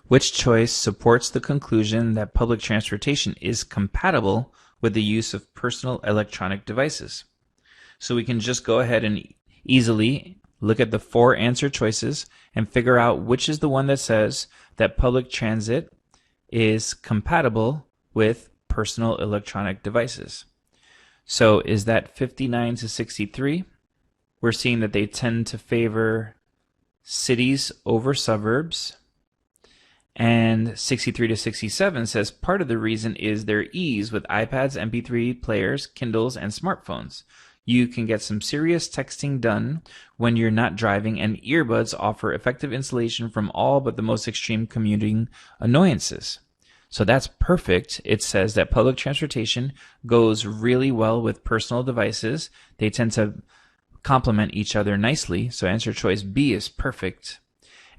Which choice supports the conclusion that public transportation is compatible with the use of personal electronic devices? So we can just go ahead and easily look at the 4 answer choices and figure out which is the one that says that public transit is compatible with personal electronic devices. So is that 59 to 63? We're seeing that they tend to favor cities over suburbs. And 63 to 67 says part of the reason is their ease with iPads, MP3 players, Kindles, and smartphones. You can get some serious texting done when you're not driving, and earbuds offer effective insulation from all but the most extreme commuting annoyances. So that's perfect. It says that public transportation goes really well with personal devices. They tend to complement each other nicely. So answer choice B is perfect.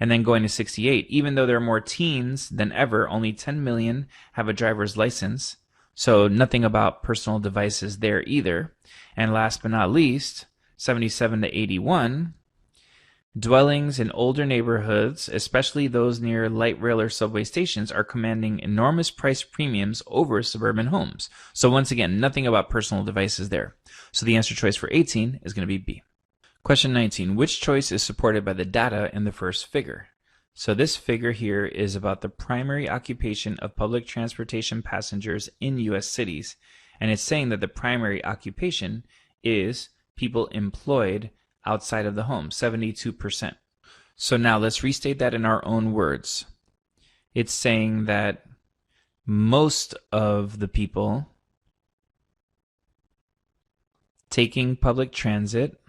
And then going to 68, even though there are more teens than ever, only 10 million have a driver's license. So nothing about personal devices there either. And last but not least, 77 to 81, dwellings in older neighborhoods, especially those near light rail or subway stations, are commanding enormous price premiums over suburban homes. So once again, nothing about personal devices there. So the answer choice for 18 is going to be B. Question 19, which choice is supported by the data in the first figure? So this figure here is about the primary occupation of public transportation passengers in U.S. cities. And it's saying that the primary occupation is people employed outside of the home, 72%. So now let's restate that in our own words. It's saying that most of the people taking public transit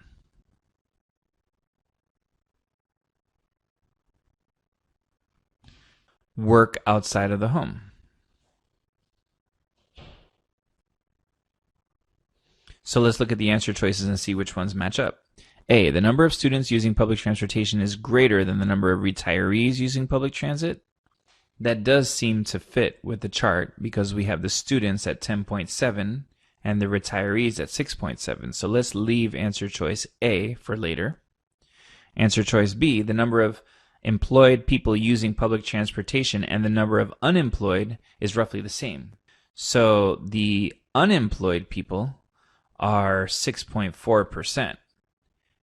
work outside of the home. So let's look at the answer choices and see which ones match up. A, the number of students using public transportation is greater than the number of retirees using public transit. That does seem to fit with the chart because we have the students at 10.7 and the retirees at 6.7. So let's leave answer choice A for later. Answer choice B, the number of employed people using public transportation and the number of unemployed is roughly the same. So the unemployed people are 6.4%,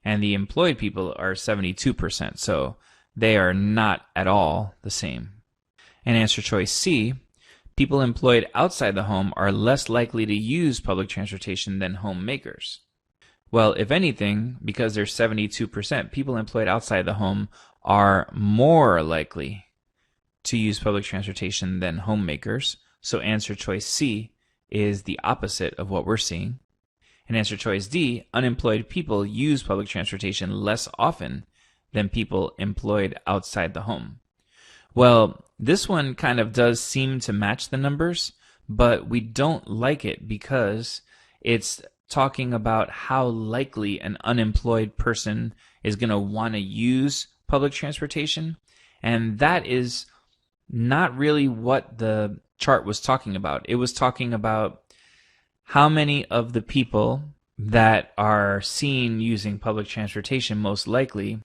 and the employed people are 72%, so they are not at all the same. And answer choice C, people employed outside the home are less likely to use public transportation than homemakers. Well, if anything, because there's 72%, people employed outside the home are more likely to use public transportation than homemakers. So answer choice C is the opposite of what we're seeing. And answer choice D, unemployed people use public transportation less often than people employed outside the home. Well, this one kind of does seem to match the numbers, but we don't like it because it's talking about how likely an unemployed person is going to want to use public transportation, and that is not really what the chart was talking about. It was talking about how many of the people that are seen using public transportation most likely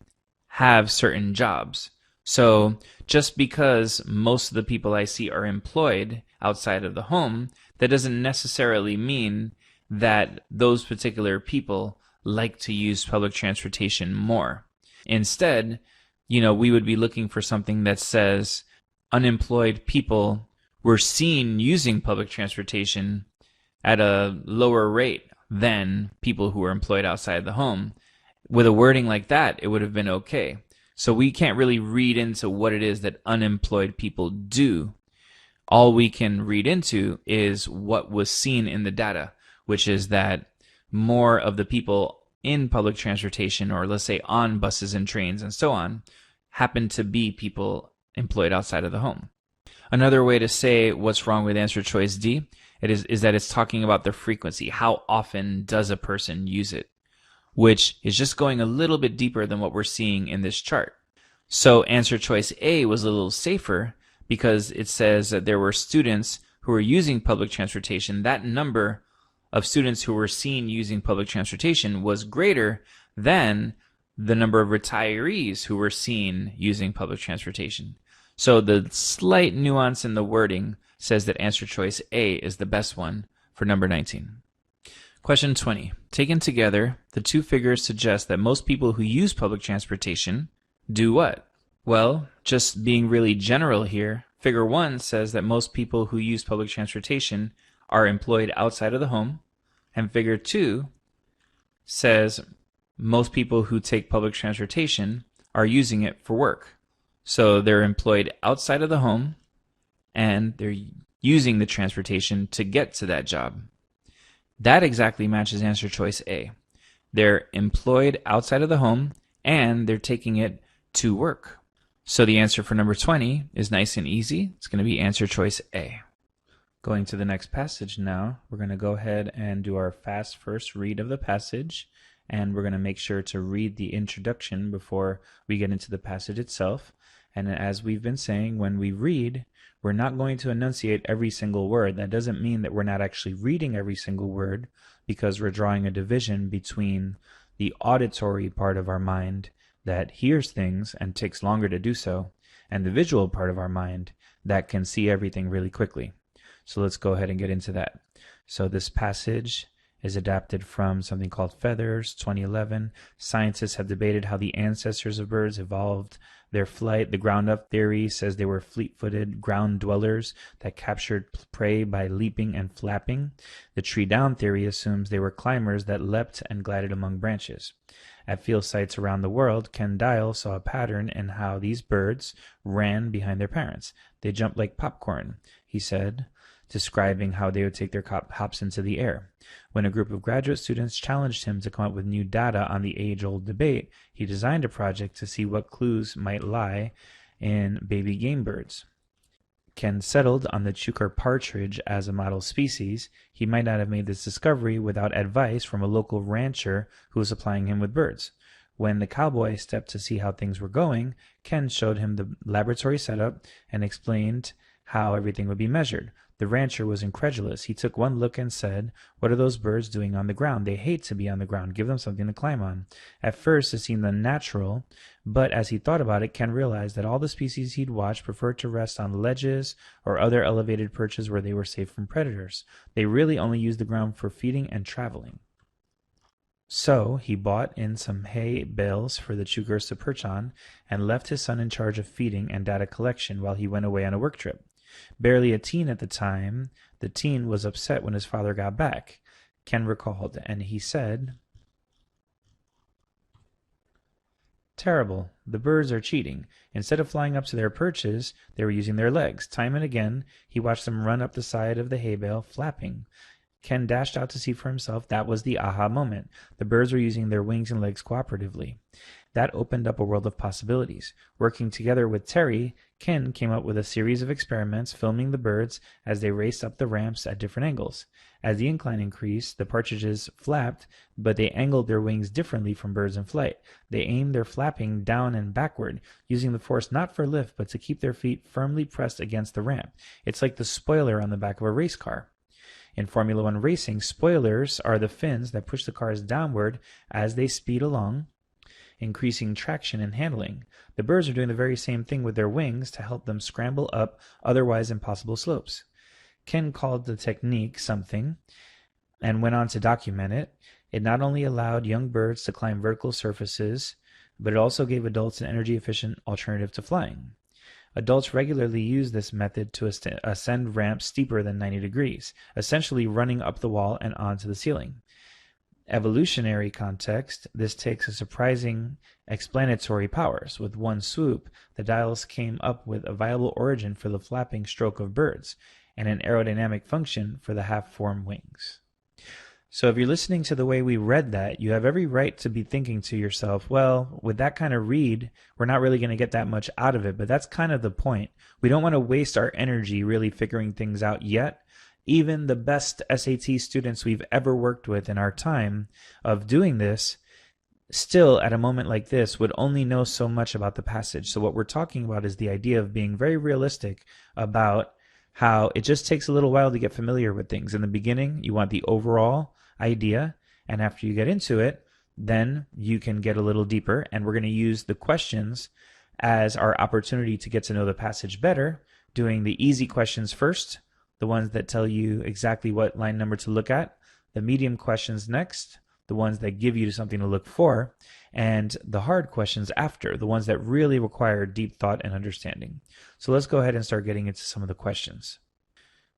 have certain jobs. So just because most of the people I see are employed outside of the home, that doesn't necessarily mean that those particular people like to use public transportation more. Instead, we would be looking for something that says unemployed people were seen using public transportation at a lower rate than people who were employed outside the home. With a wording like that, it would have been okay. So we can't really read into what it is that unemployed people do. All we can read into is what was seen in the data, which is that more of the people in public transportation, or let's say on buses and trains and so on, happen to be people employed outside of the home. Another way to say what's wrong with answer choice D is that it's talking about the frequency. How often does a person use it? Which is just going a little bit deeper than what we're seeing in this chart. So answer choice A was a little safer because it says that there were students who were using public transportation. That number of students who were seen using public transportation was greater than the number of retirees who were seen using public transportation. So the slight nuance in the wording says that answer choice A is the best one for number 19. Question 20. Taken together, the two figures suggest that most people who use public transportation do what? Well, just being really general here, figure 1 says that most people who use public transportation are employed outside of the home, and figure 2 says most people who take public transportation are using it for work. So they're employed outside of the home, and they're using the transportation to get to that job. That exactly matches answer choice A. They're employed outside of the home, and they're taking it to work. So the answer for number 20 is nice and easy. It's going to be answer choice A. Going to the next passage now, we're going to go ahead and do our fast first read of the passage, and we're going to make sure to read the introduction before we get into the passage itself. And as we've been saying, when we read, we're not going to enunciate every single word. That doesn't mean that we're not actually reading every single word, because we're drawing a division between the auditory part of our mind that hears things and takes longer to do so, and the visual part of our mind that can see everything really quickly. So let's go ahead and get into that. So this passage is adapted from something called Feathers, 2011. Scientists have debated how the ancestors of birds evolved their flight. The ground-up theory says they were fleet-footed ground dwellers that captured prey by leaping and flapping. The tree-down theory assumes they were climbers that leapt and glided among branches. At field sites around the world, Ken Dial saw a pattern in how these birds ran behind their parents. They jumped like popcorn, he said, describing how they would take their hops into the air. When a group of graduate students challenged him to come up with new data on the age-old debate, he designed a project to see what clues might lie in baby game birds. Ken settled on the chukar partridge as a model species. He might not have made this discovery without advice from a local rancher who was supplying him with birds. When the cowboy stepped to see how things were going, Ken showed him the laboratory setup and explained how everything would be measured. The rancher was incredulous. He took one look and said, "What are those birds doing on the ground? They hate to be on the ground. Give them something to climb on." At first, it seemed unnatural, but as he thought about it, Ken realized that all the species he'd watched preferred to rest on ledges or other elevated perches where they were safe from predators. They really only used the ground for feeding and traveling. So he bought in some hay bales for the chukars to perch on and left his son in charge of feeding and data collection while he went away on a work trip. Barely a teen at the time, the teen was upset when his father got back, Ken recalled, and he said, "Terrible. The birds are cheating. Instead of flying up to their perches, they were using their legs. Time and again, he watched them run up the side of the hay bale, flapping. Ken dashed out to see for himself. That was the aha moment. The birds were using their wings and legs cooperatively. That opened up a world of possibilities. Working together with Terry, Ken came up with a series of experiments filming the birds as they raced up the ramps at different angles. As the incline increased, the partridges flapped, but they angled their wings differently from birds in flight. They aimed their flapping down and backward, using the force not for lift, but to keep their feet firmly pressed against the ramp. It's like the spoiler on the back of a race car. In Formula One racing, spoilers are the fins that push the cars downward as they speed along, increasing traction and handling. The birds are doing the very same thing with their wings to help them scramble up otherwise impossible slopes. Ken called the technique something and went on to document it. It not only allowed young birds to climb vertical surfaces, but it also gave adults an energy-efficient alternative to flying. Adults regularly use this method to ascend ramps steeper than 90 degrees, essentially running up the wall and onto the ceiling. Evolutionary context, this takes a surprising explanatory powers. With one swoop, the dials came up with a viable origin for the flapping stroke of birds, and an aerodynamic function for the half-formed wings. So if you're listening to the way we read that, you have every right to be thinking to yourself, well, with that kind of read, we're not really going to get that much out of it, but that's kind of the point. We don't want to waste our energy really figuring things out yet. Even the best SAT students we've ever worked with in our time of doing this, still at a moment like this, would only know so much about the passage. So what we're talking about is the idea of being very realistic about how it just takes a little while to get familiar with things. In the beginning, you want the overall idea, and after you get into it, then you can get a little deeper, and we're going to use the questions as our opportunity to get to know the passage better, doing the easy questions first, the ones that tell you exactly what line number to look at, the medium questions next, the ones that give you something to look for, and the hard questions after, the ones that really require deep thought and understanding. So let's go ahead and start getting into some of the questions.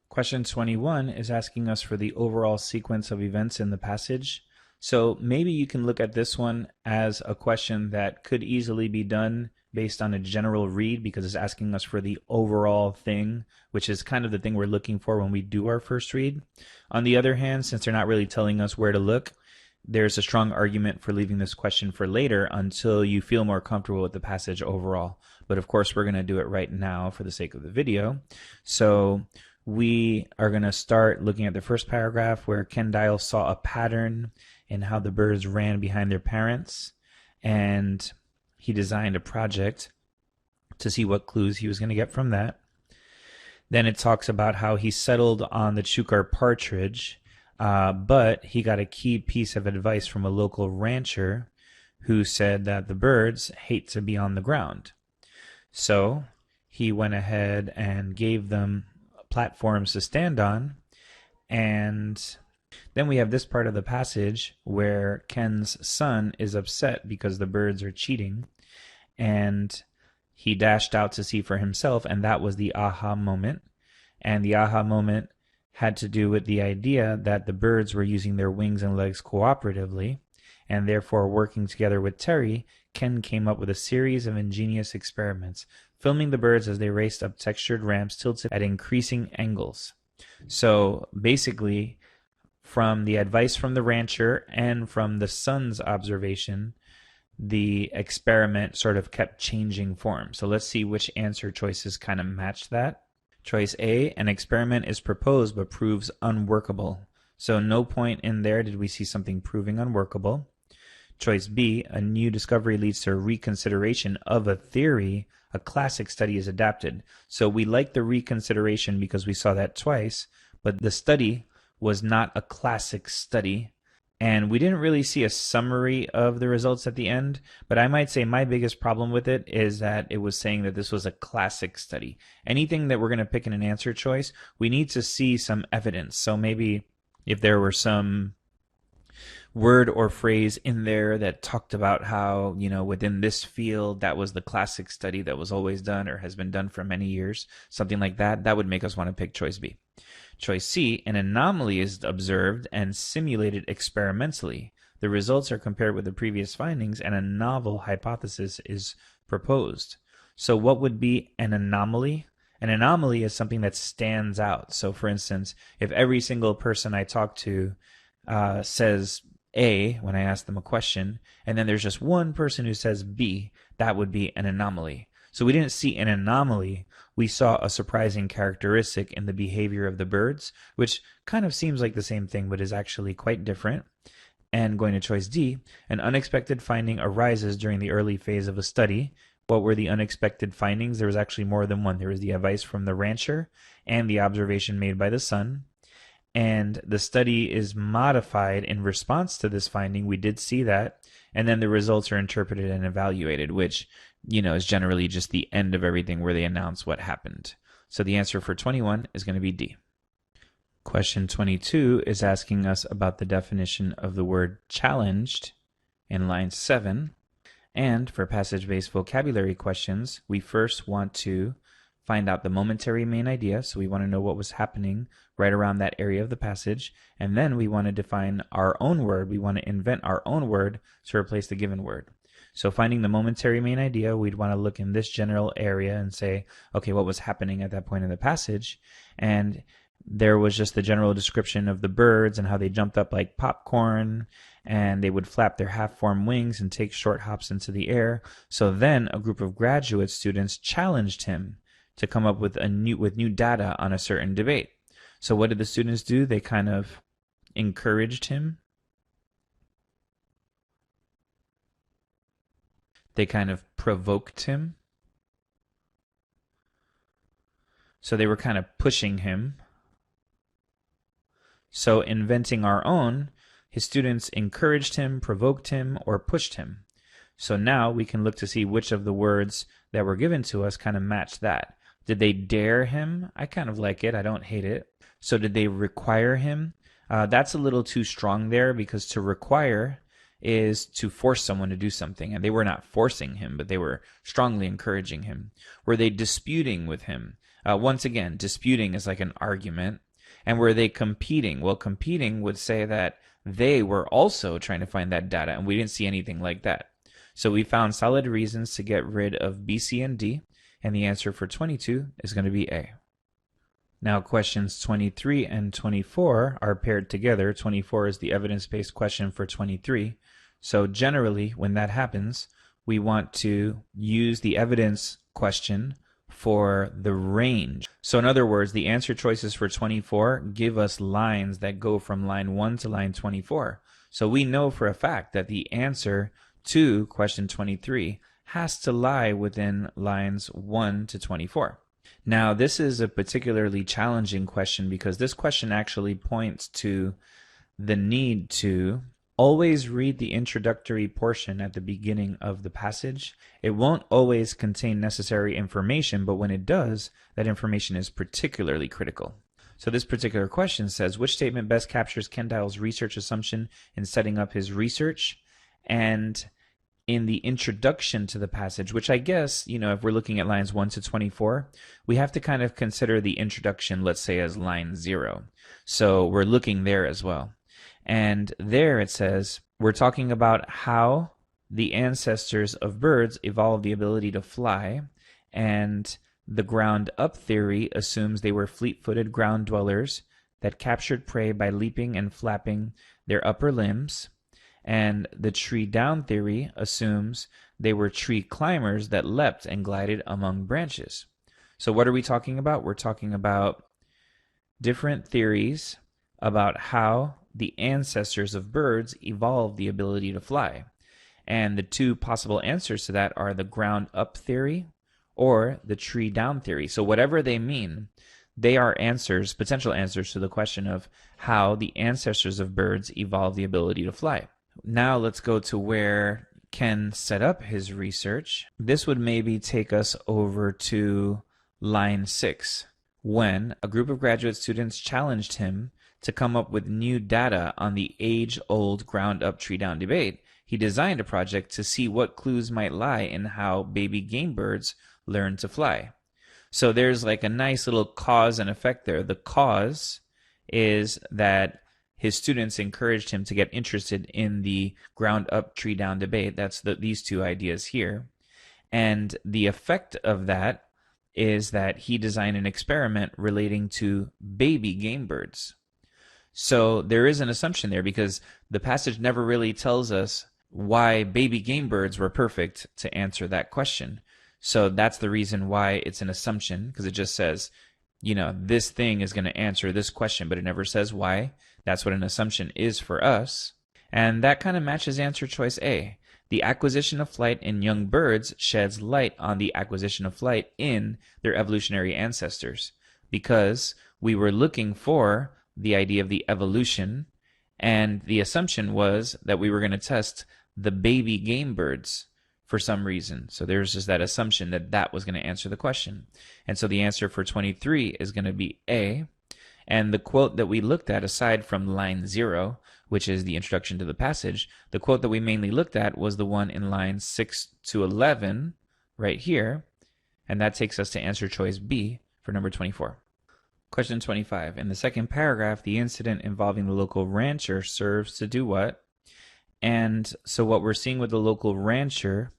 Question 21 is asking us for the overall sequence of events in the passage. So maybe you can look at this one as a question that could easily be done based on a general read because it's asking us for the overall thing, which is kind of the thing we're looking for when we do our first read. On the other hand, since they're not really telling us where to look, there's a strong argument for leaving this question for later until you feel more comfortable with the passage overall. But of course, we're going to do it right now for the sake of the video. So we are going to start looking at the first paragraph where Ken Dial saw a pattern in how the birds ran behind their parents, and he designed a project to see what clues he was going to get from that. Then it talks about how he settled on the chukar partridge, but he got a key piece of advice from a local rancher who said that the birds hate to be on the ground. So he went ahead and gave them platforms to stand on, and then we have this part of the passage where Ken's son is upset because the birds are cheating, and he dashed out to see for himself, and that was the aha moment. And the aha moment had to do with the idea that the birds were using their wings and legs cooperatively, and therefore working together with Terry, Ken came up with a series of ingenious experiments, filming the birds as they raced up textured ramps tilted at increasing angles. So basically, from the advice from the rancher and from the son's observation, the experiment sort of kept changing form. So let's see which answer choices kind of match that. Choice A, an experiment is proposed but proves unworkable. So no point in there did we see something proving unworkable. Choice B, a new discovery leads to a reconsideration of a theory. A classic study is adapted. So we like the reconsideration because we saw that twice, but the study was not a classic study. And we didn't really see a summary of the results at the end, but I might say my biggest problem with it is that it was saying that this was a classic study. Anything that we're going to pick in an answer choice, we need to see some evidence. So maybe if there were some word or phrase in there that talked about how, within this field, that was the classic study that was always done or has been done for many years, something like that, that would make us want to pick choice B. Choice C, an anomaly is observed and simulated experimentally. The results are compared with the previous findings and a novel hypothesis is proposed. So what would be an anomaly? An anomaly is something that stands out. So for instance, if every single person I talk to says A when I ask them a question, and then there's just one person who says B, that would be an anomaly. So we didn't see an anomaly, we saw a surprising characteristic in the behavior of the birds, which kind of seems like the same thing but is actually quite different. And going to choice D, an unexpected finding arises during the early phase of a study. What were the unexpected findings? There was actually more than one. There was the advice from the rancher and the observation made by the sun. And the study is modified in response to this finding. We did see that. And then the results are interpreted and evaluated, which, is generally just the end of everything where they announce what happened. So the answer for 21 is going to be D. Question 22 is asking us about the definition of the word challenged in line 7. And for passage-based vocabulary questions, we first want to find out the momentary main idea. So we want to know what was happening right around that area of the passage. And then we want to define our own word. We want to invent our own word to replace the given word. So finding the momentary main idea, we'd want to look in this general area and say, okay, what was happening at that point in the passage? And there was just the general description of the birds and how they jumped up like popcorn, and they would flap their half-formed wings and take short hops into the air. So then a group of graduate students challenged him to come up with new data on a certain debate. So what did the students do? They kind of encouraged him. They kind of provoked him. So they were kind of pushing him. So inventing our own, his students encouraged him, provoked him, or pushed him. So now we can look to see which of the words that were given to us kind of match that. Did they dare him? I kind of like it. I don't hate it. So did they require him? That's a little too strong there, because to require is to force someone to do something. And they were not forcing him, but they were strongly encouraging him. Were they disputing with him? Once again, disputing is like an argument. And were they competing? Well, competing would say that they were also trying to find that data, and we didn't see anything like that. So we found solid reasons to get rid of B, C, and D, and the answer for 22 is going to be A. Now questions 23 and 24 are paired together. 24 is the evidence-based question for 23. So generally, when that happens, we want to use the evidence question for the range. So in other words, the answer choices for 24 give us lines that go from line 1 to line 24. So we know for a fact that the answer to question 23 has to lie within lines 1 to 24. Now this is a particularly challenging question, because this question actually points to the need to always read the introductory portion at the beginning of the passage. It won't always contain necessary information, but when it does, that information is particularly critical. So this particular question says, which statement best captures Kendall's research assumption in setting up his research? And in the introduction to the passage, which I guess, if we're looking at lines 1 to 24, we have to kind of consider the introduction, let's say, as line 0. So we're looking there as well. And there it says, we're talking about how the ancestors of birds evolved the ability to fly, and the ground up theory assumes they were fleet-footed ground dwellers that captured prey by leaping and flapping their upper limbs, and the tree down theory assumes they were tree climbers that leapt and glided among branches. So what are we talking about? We're talking about different theories about how the ancestors of birds evolved the ability to fly. And the two possible answers to that are the ground up theory or the tree down theory. So whatever they mean, they are answers, potential answers to the question of how the ancestors of birds evolved the ability to fly. Now let's go to where Ken set up his research. This would maybe take us over to line 6, when a group of graduate students challenged him to come up with new data on the age-old ground-up tree-down debate, he designed a project to see what clues might lie in how baby game birds learn to fly. So there's like a nice little cause and effect there. The cause is that his students encouraged him to get interested in the ground-up tree-down debate. That's these two ideas here. And the effect of that is that he designed an experiment relating to baby game birds. So there is an assumption there because the passage never really tells us why baby game birds were perfect to answer that question. So that's the reason why it's an assumption, because it just says, you know, this thing is going to answer this question, but it never says why. That's what an assumption is for us. And that kind of matches answer choice A. The acquisition of flight in young birds sheds light on the acquisition of flight in their evolutionary ancestors, because we were looking for the idea of the evolution, and the assumption was that we were going to test the baby game birds for some reason. So there's just that assumption that that was going to answer the question. And so the answer for 23 is going to be A. And the quote that we looked at, aside from line 0, which is the introduction to the passage, the quote that we mainly looked at was the one in lines 6 to 11 right here. And that takes us to answer choice B for number 24. Question 25. In the second paragraph, the incident involving the local rancher serves to do what? And so what we're seeing with the local rancher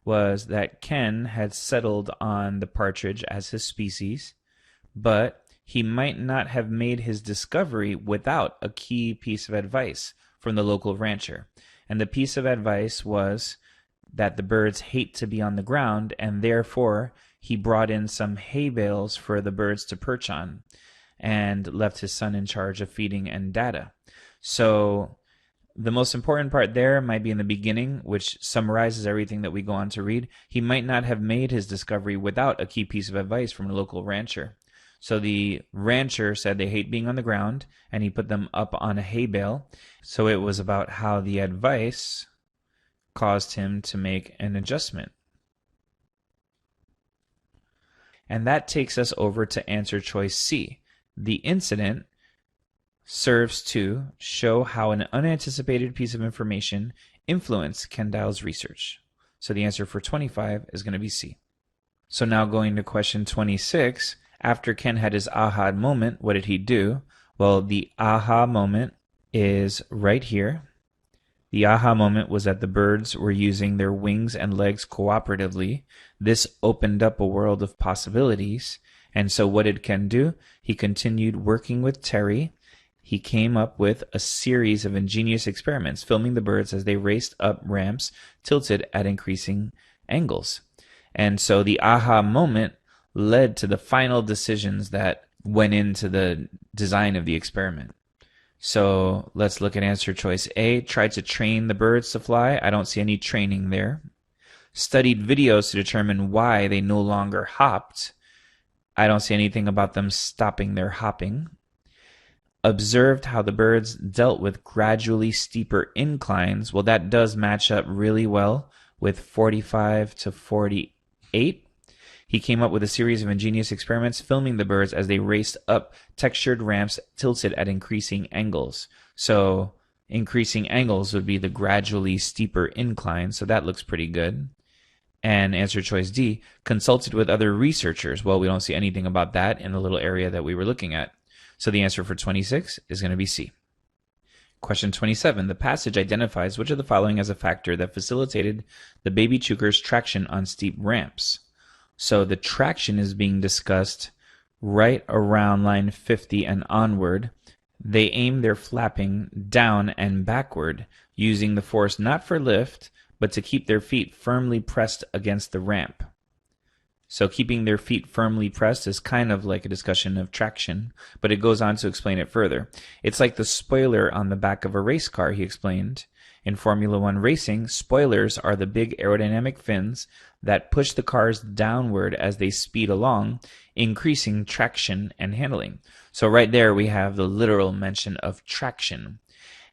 was that Ken had settled on the partridge as his species, but he might not have made his discovery without a key piece of advice from the local rancher. And the piece of advice was that the birds hate to be on the ground, and therefore he brought in some hay bales for the birds to perch on and left his son in charge of feeding and data. So the most important part there might be in the beginning, which summarizes everything that we go on to read. He might not have made his discovery without a key piece of advice from a local rancher. So the rancher said they hate being on the ground, and he put them up on a hay bale. So it was about how the advice caused him to make an adjustment. And that takes us over to answer choice C. The incident serves to show how an unanticipated piece of information influenced Kendall's research. So the answer for 25 is going to be C. So now going to question 26, after Ken had his aha moment, what did he do? Well, the aha moment is right here. The aha moment was that the birds were using their wings and legs cooperatively. This opened up a world of possibilities. And so what did Ken do? He continued working with Terry. He came up with a series of ingenious experiments, filming the birds as they raced up ramps tilted at increasing angles. And so the aha moment led to the final decisions that went into the design of the experiment. So let's look at answer choice A. Tried to train the birds to fly. I don't see any training there. Studied videos to determine why they no longer hopped. I don't see anything about them stopping their hopping. Observed how the birds dealt with gradually steeper inclines. Well, that does match up really well with 45 to 48. He came up with a series of ingenious experiments filming the birds as they raced up textured ramps tilted at increasing angles. So increasing angles would be the gradually steeper incline, so that looks pretty good. And answer choice D, consulted with other researchers. Well, we don't see anything about that in the little area that we were looking at. So the answer for 26 is going to be C. Question 27. The passage identifies which of the following as a factor that facilitated the baby chukars' traction on steep ramps. So the traction is being discussed right around line 50 and onward. They aim their flapping down and backward, using the force not for lift, but to keep their feet firmly pressed against the ramp. So keeping their feet firmly pressed is kind of like a discussion of traction, but it goes on to explain it further. It's like the spoiler on the back of a race car, he explained. In Formula One racing, spoilers are the big aerodynamic fins that push the cars downward as they speed along, increasing traction and handling. So right there we have the literal mention of traction.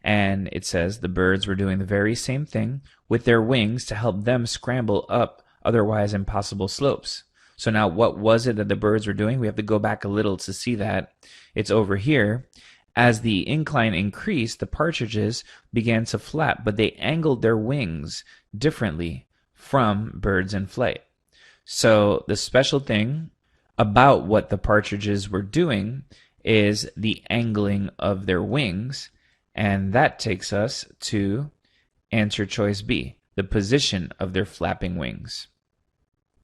And it says the birds were doing the very same thing with their wings to help them scramble up otherwise impossible slopes. So now what was it that the birds were doing? We have to go back a little to see that. It's over here. As the incline increased, the partridges began to flap, but they angled their wings differently from birds in flight. So the special thing about what the partridges were doing is the angling of their wings, and that takes us to answer choice B, the position of their flapping wings.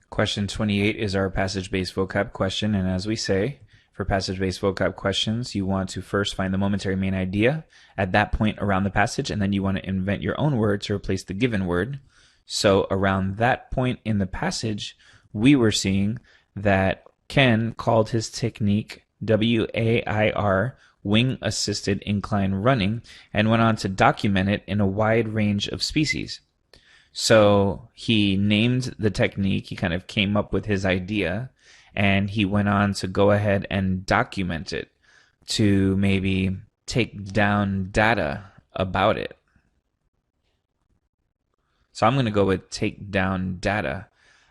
Question 28 is our passage-based vocab question, and as we say, for passage-based vocab questions, you want to first find the momentary main idea at that point around the passage, and then you want to invent your own word to replace the given word. So around that point in the passage, we were seeing that Ken called his technique WAIR, wing-assisted incline running, and went on to document it in a wide range of species. So he named the technique, he kind of came up with his idea, and he went on to go ahead and document it, to maybe take down data about it. So I'm going to go with take down data.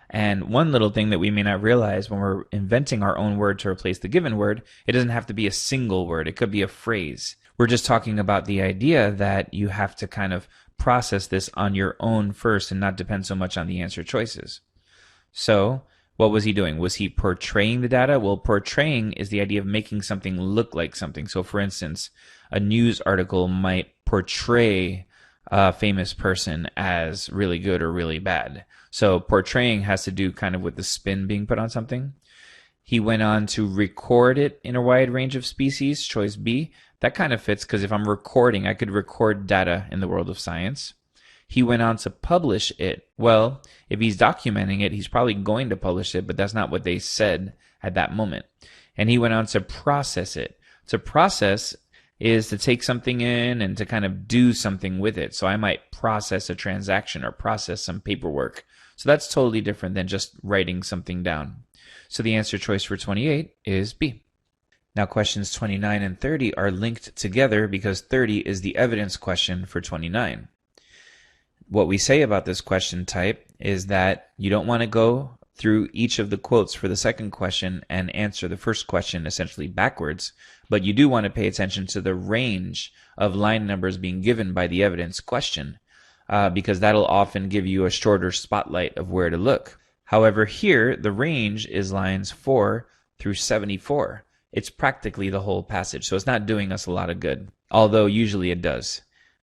And one little thing that we may not realize when we're inventing our own word to replace the given word, it doesn't have to be a single word. It could be a phrase. We're just talking about the idea that you have to kind of process this on your own first and not depend so much on the answer choices. So what was he doing? Was he portraying the data? Well, portraying is the idea of making something look like something. So for instance, a news article might portray a famous person as really good or really bad. So portraying has to do kind of with the spin being put on something. He went on to record it in a wide range of species, choice B. That kind of fits because if I'm recording, I could record data in the world of science. He went on to publish it. Well, if he's documenting it, he's probably going to publish it, but that's not what they said at that moment. And he went on to process it. To process is to take something in and to kind of do something with it. So I might process a transaction or process some paperwork. So that's totally different than just writing something down. So the answer choice for 28 is B. Now questions 29 and 30 are linked together because 30 is the evidence question for 29. What we say about this question type is that you don't want to go through each of the quotes for the second question and answer the first question essentially backwards, but you do want to pay attention to the range of line numbers being given by the evidence question, because that'll often give you a shorter spotlight of where to look. However, here the range is lines 4 through 74. It's practically the whole passage, so it's not doing us a lot of good, although usually it does.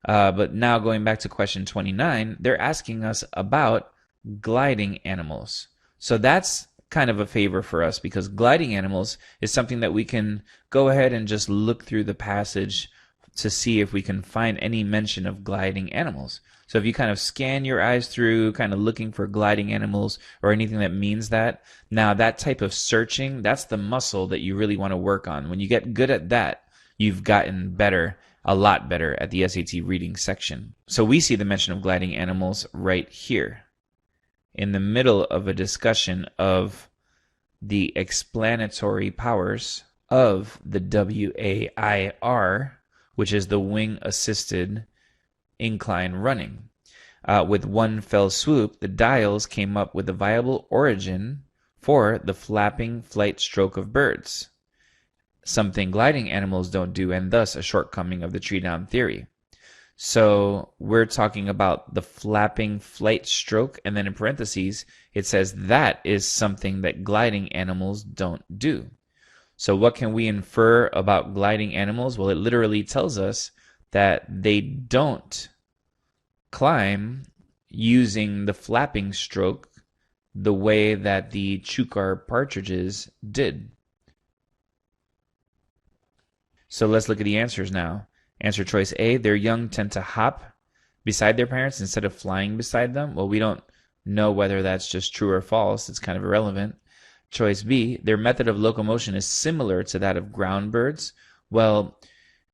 But now going back to question 29, they're asking us about gliding animals. So that's kind of a favor for us because gliding animals is something that we can go ahead and just look through the passage to see if we can find any mention of gliding animals. So if you kind of scan your eyes through, kind of looking for gliding animals or anything that means that, now that type of searching, that's the muscle that you really want to work on. When you get good at that, you've gotten better, a lot better at the SAT reading section. So we see the mention of gliding animals right here in the middle of a discussion of the explanatory powers of the WAIR, which is the wing-assisted incline running. With one fell swoop, the dials came up with a viable origin for the flapping flight stroke of birds, something gliding animals don't do, and thus a shortcoming of the tree-down theory. So we're talking about the flapping flight stroke, and then in parentheses, it says that is something that gliding animals don't do. So what can we infer about gliding animals? Well, it literally tells us that they don't climb using the flapping stroke the way that the chukar partridges did. So let's look at the answers now. Answer choice A, their young tend to hop beside their parents instead of flying beside them. Well, we don't know whether that's just true or false. It's kind of irrelevant. Choice B, their method of locomotion is similar to that of ground birds. Well,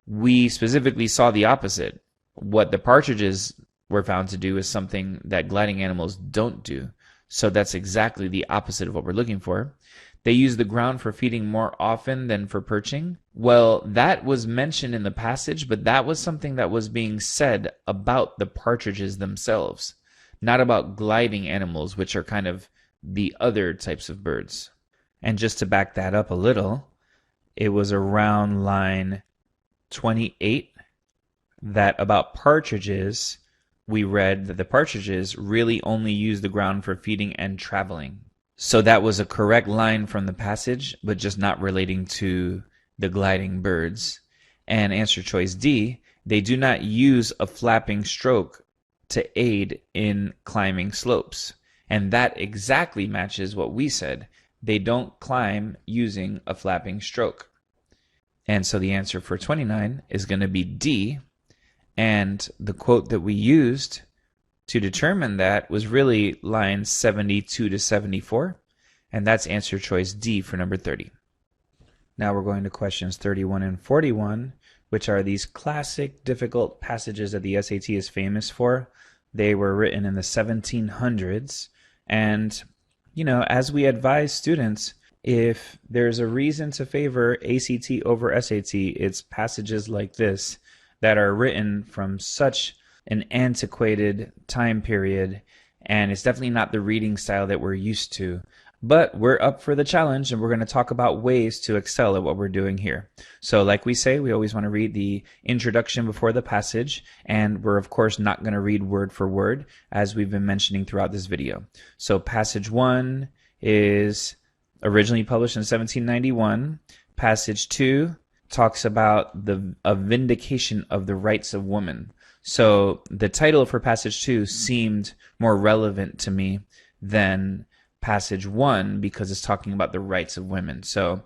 we specifically saw the opposite. What the partridges were found to do is something that gliding animals don't do. So that's exactly the opposite of what we're looking for. They use the ground for feeding more often than for perching. Well, that was mentioned in the passage, but that was something that was being said about the partridges themselves, not about gliding animals, which are kind of the other types of birds. And just to back that up a little, it was around line 28 that about partridges, we read that the partridges really only use the ground for feeding and traveling. So that was a correct line from the passage, but just not relating to the gliding birds. And answer choice D, they do not use a flapping stroke to aid in climbing slopes. And that exactly matches what we said. They don't climb using a flapping stroke. And so the answer for 29 is going to be D. And the quote that we used to determine that was really lines 72 to 74. And that's answer choice D for number 30. Now we're going to questions 31 and 41, which are these classic difficult passages that the SAT is famous for. They were written in the 1700s. And, as we advise students, if there's a reason to favor ACT over SAT, it's passages like this that are written from such an antiquated time period, and it's definitely not the reading style that we're used to. But we're up for the challenge, and we're going to talk about ways to excel at what we're doing here. So like we say, we always want to read the introduction before the passage, and we're of course not going to read word for word, as we've been mentioning throughout this video. So passage 1 is originally published in 1791. Passage 2 talks about a vindication of the rights of women. So the title for passage 2 seemed more relevant to me than passage 1 because it's talking about the rights of women. So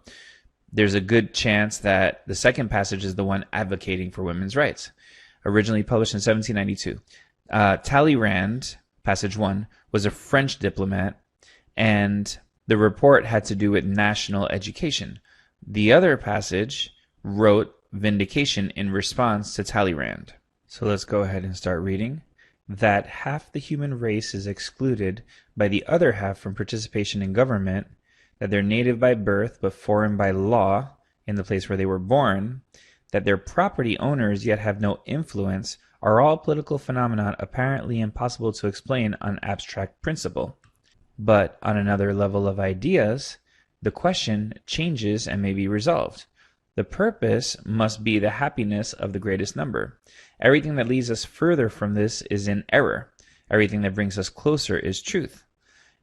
there's a good chance that the second passage is the one advocating for women's rights. Originally published in 1792. Talleyrand, passage 1, was a French diplomat, and the report had to do with national education. The other passage wrote vindication in response to Talleyrand. So let's go ahead and start reading. That half the human race is excluded by the other half from participation in government, that they're native by birth but foreign by law in the place where they were born, that they're property owners yet have no influence, are all political phenomena apparently impossible to explain on abstract principle. But on another level of ideas, the question changes and may be resolved. The purpose must be the happiness of the greatest number. Everything that leads us further from this is in error. Everything that brings us closer is truth.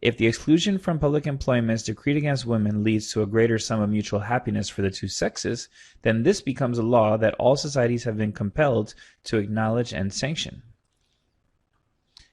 If the exclusion from public employments decreed against women leads to a greater sum of mutual happiness for the two sexes, then this becomes a law that all societies have been compelled to acknowledge and sanction.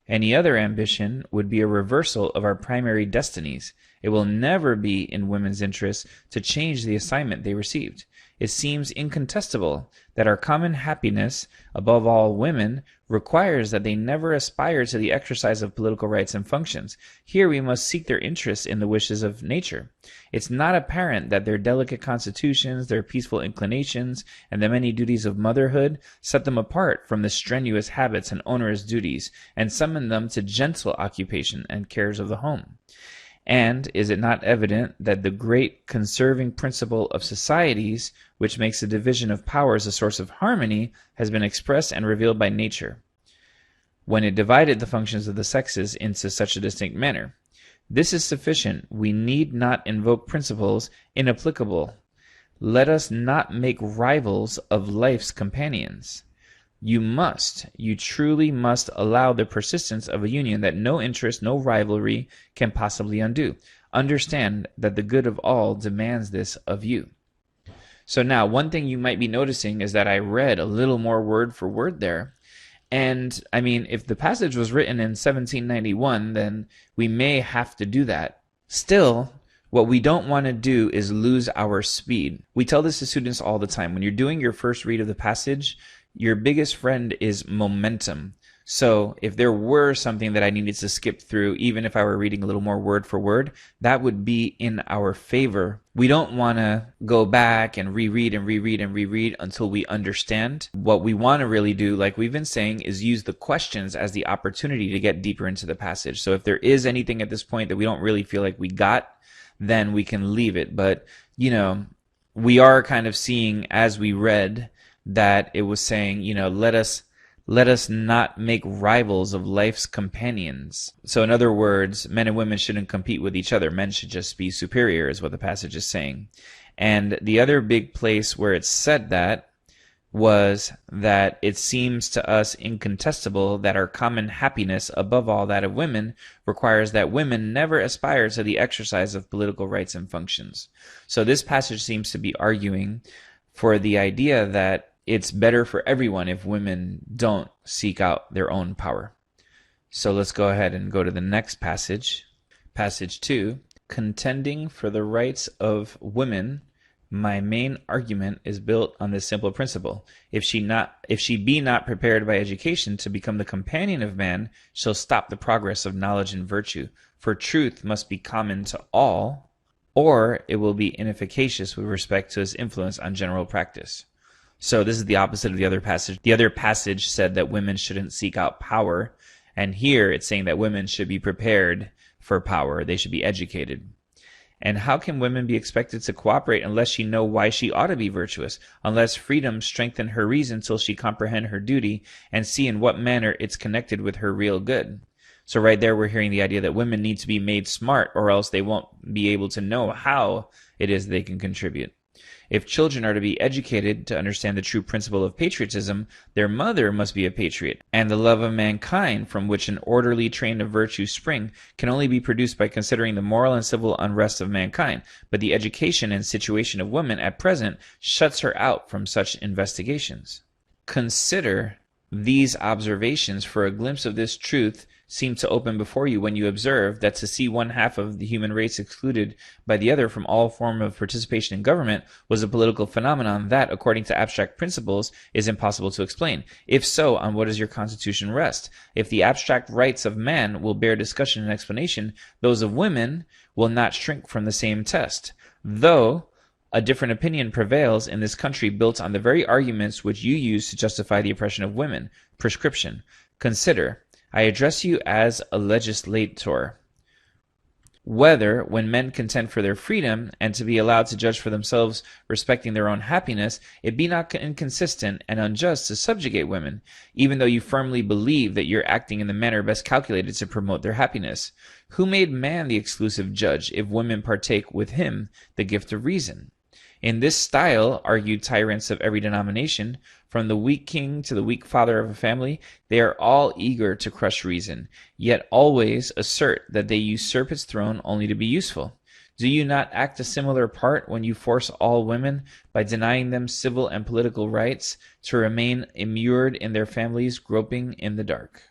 Any other ambition would be a reversal of our primary destinies. It will never be in women's interests to change the assignment they received. It seems incontestable that our common happiness, above all women, requires that they never aspire to the exercise of political rights and functions. Here we must seek their interests in the wishes of nature. It's not apparent that their delicate constitutions, their peaceful inclinations, and the many duties of motherhood set them apart from the strenuous habits and onerous duties, and summon them to gentle occupation and cares of the home. And is it not evident that the great conserving principle of societies, which makes the division of powers a source of harmony, has been expressed and revealed by nature, when it divided the functions of the sexes into such a distinct manner? This is sufficient. We need not invoke principles inapplicable. Let us not make rivals of life's companions. You truly must allow the persistence of a union that no interest, no rivalry can possibly undo. Understand that the good of all demands this of you. So now, one thing you might be noticing is that I read a little more word for word there. And I mean, if the passage was written in 1791, then we may have to do that. Still, what we don't want to do is lose our speed. We tell this to students all the time. When you're doing your first read of the passage, your biggest friend is momentum. So if there were something that I needed to skip through, even if I were reading a little more word for word, that would be in our favor. We don't want to go back and reread and reread and reread until we understand. What we want to really do, like we've been saying, is use the questions as the opportunity to get deeper into the passage. So if there is anything at this point that we don't really feel like we got, then we can leave it. But, we are kind of seeing as we read that it was saying, let us not make rivals of life's companions. So in other words, men and women shouldn't compete with each other. Men should just be superior, is what the passage is saying. And the other big place where it said that was that it seems to us incontestable that our common happiness above all that of women requires that women never aspire to the exercise of political rights and functions. So this passage seems to be arguing for the idea that it's better for everyone if women don't seek out their own power. So let's go ahead and go to the next passage. Passage 2, contending for the rights of women. My main argument is built on this simple principle. If she be not prepared by education to become the companion of man, she'll stop the progress of knowledge and virtue. For truth must be common to all, or it will be inefficacious with respect to its influence on general practice. So this is the opposite of the other passage. The other passage said that women shouldn't seek out power, and here it's saying that women should be prepared for power. They should be educated. And how can women be expected to cooperate unless she know why she ought to be virtuous, unless freedom strengthen her reason till she comprehend her duty and see in what manner it's connected with her real good? So right there we're hearing the idea that women need to be made smart, or else they won't be able to know how it is they can contribute. If children are to be educated to understand the true principle of patriotism, their mother must be a patriot, and the love of mankind, from which an orderly train of virtue spring, can only be produced by considering the moral and civil unrest of mankind. But the education and situation of women at present shuts her out from such investigations. Consider these observations, for a glimpse of this truth seem to open before you when you observe that to see one half of the human race excluded by the other from all form of participation in government was a political phenomenon that, according to abstract principles, is impossible to explain. If so, on what does your constitution rest? If the abstract rights of man will bear discussion and explanation, those of women will not shrink from the same test. Though a different opinion prevails in this country built on the very arguments which you use to justify the oppression of women, prescription. Consider, I address you as a legislator, whether, when men contend for their freedom and to be allowed to judge for themselves respecting their own happiness, it be not inconsistent and unjust to subjugate women, even though you firmly believe that you're acting in the manner best calculated to promote their happiness. Who made man the exclusive judge if women partake with him the gift of reason? In this style, argued tyrants of every denomination, from the weak king to the weak father of a family, they are all eager to crush reason, yet always assert that they usurp its throne only to be useful. Do you not act a similar part when you force all women, by denying them civil and political rights, to remain immured in their families, groping in the dark?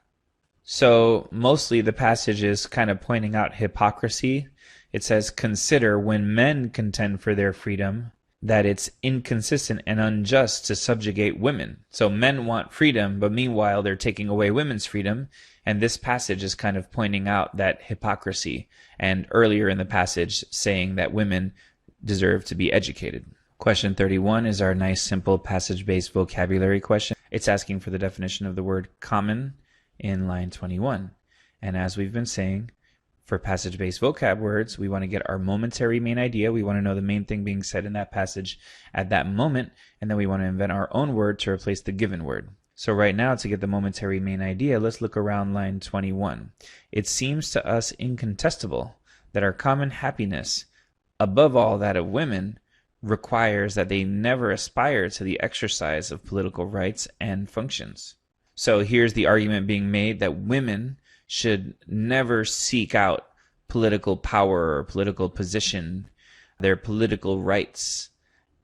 So mostly the passage is kind of pointing out hypocrisy. It says, consider when men contend for their freedom, that it's inconsistent and unjust to subjugate women. So men want freedom, but meanwhile they're taking away women's freedom. And this passage is kind of pointing out that hypocrisy. And earlier in the passage saying that women deserve to be educated. Question 31 is our nice simple passage-based vocabulary question. It's asking for the definition of the word common in line 21. And as we've been saying, for passage-based vocab words, we want to get our momentary main idea. We want to know the main thing being said in that passage at that moment, and then we want to invent our own word to replace the given word. So right now, to get the momentary main idea, let's look around line 21. It seems to us incontestable that our common happiness, above all that of women, requires that they never aspire to the exercise of political rights and functions. So here's the argument being made that women should never seek out political power or political position, their political rights.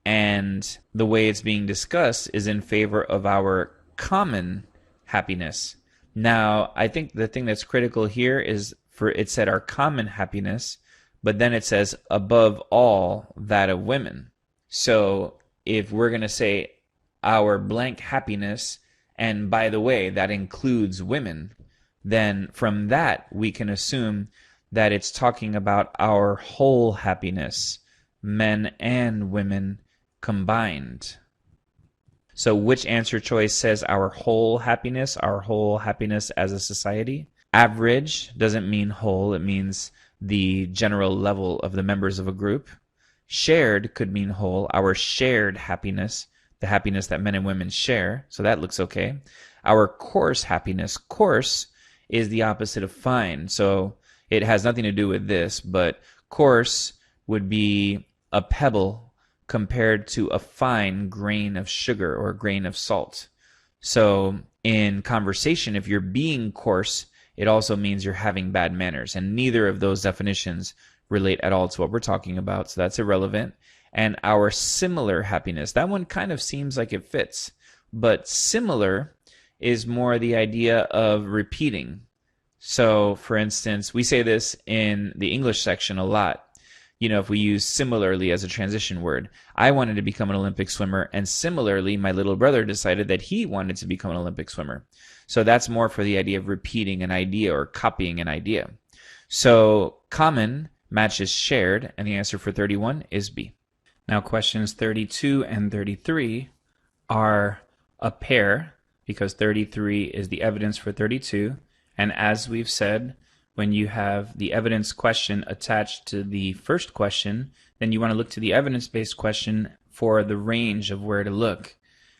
And the way it's being discussed is in favor of our common happiness. Now, I think the thing that's critical here is for it said our common happiness, but then it says above all that of women. So if we're going to say our blank happiness, and by the way, that includes women, then from that we can assume that it's talking about our whole happiness, men and women combined. So which answer choice says our whole happiness as a society? Average doesn't mean whole, it means the general level of the members of a group. Shared could mean whole, our shared happiness, the happiness that men and women share, so that looks okay. Our coarse happiness, coarse is the opposite of fine, so it has nothing to do with this, but coarse would be a pebble compared to a fine grain of sugar or a grain of salt. So in conversation, if you're being coarse, it also means you're having bad manners. And neither of those definitions relate at all to what we're talking about, so that's irrelevant. And our similar happiness, that one kind of seems like it fits. But similar is more the idea of repeating. So, for instance, we say this in the English section a lot. You know, if we use similarly as a transition word. I wanted to become an Olympic swimmer, and similarly, my little brother decided that he wanted to become an Olympic swimmer. So that's more for the idea of repeating an idea or copying an idea. So common matches shared, and the answer for 31 is B. Now questions 32 and 33 are a pair, because 33 is the evidence for 32. And as we've said, when you have the evidence question attached to the first question, then you want to look to the evidence-based question for the range of where to look,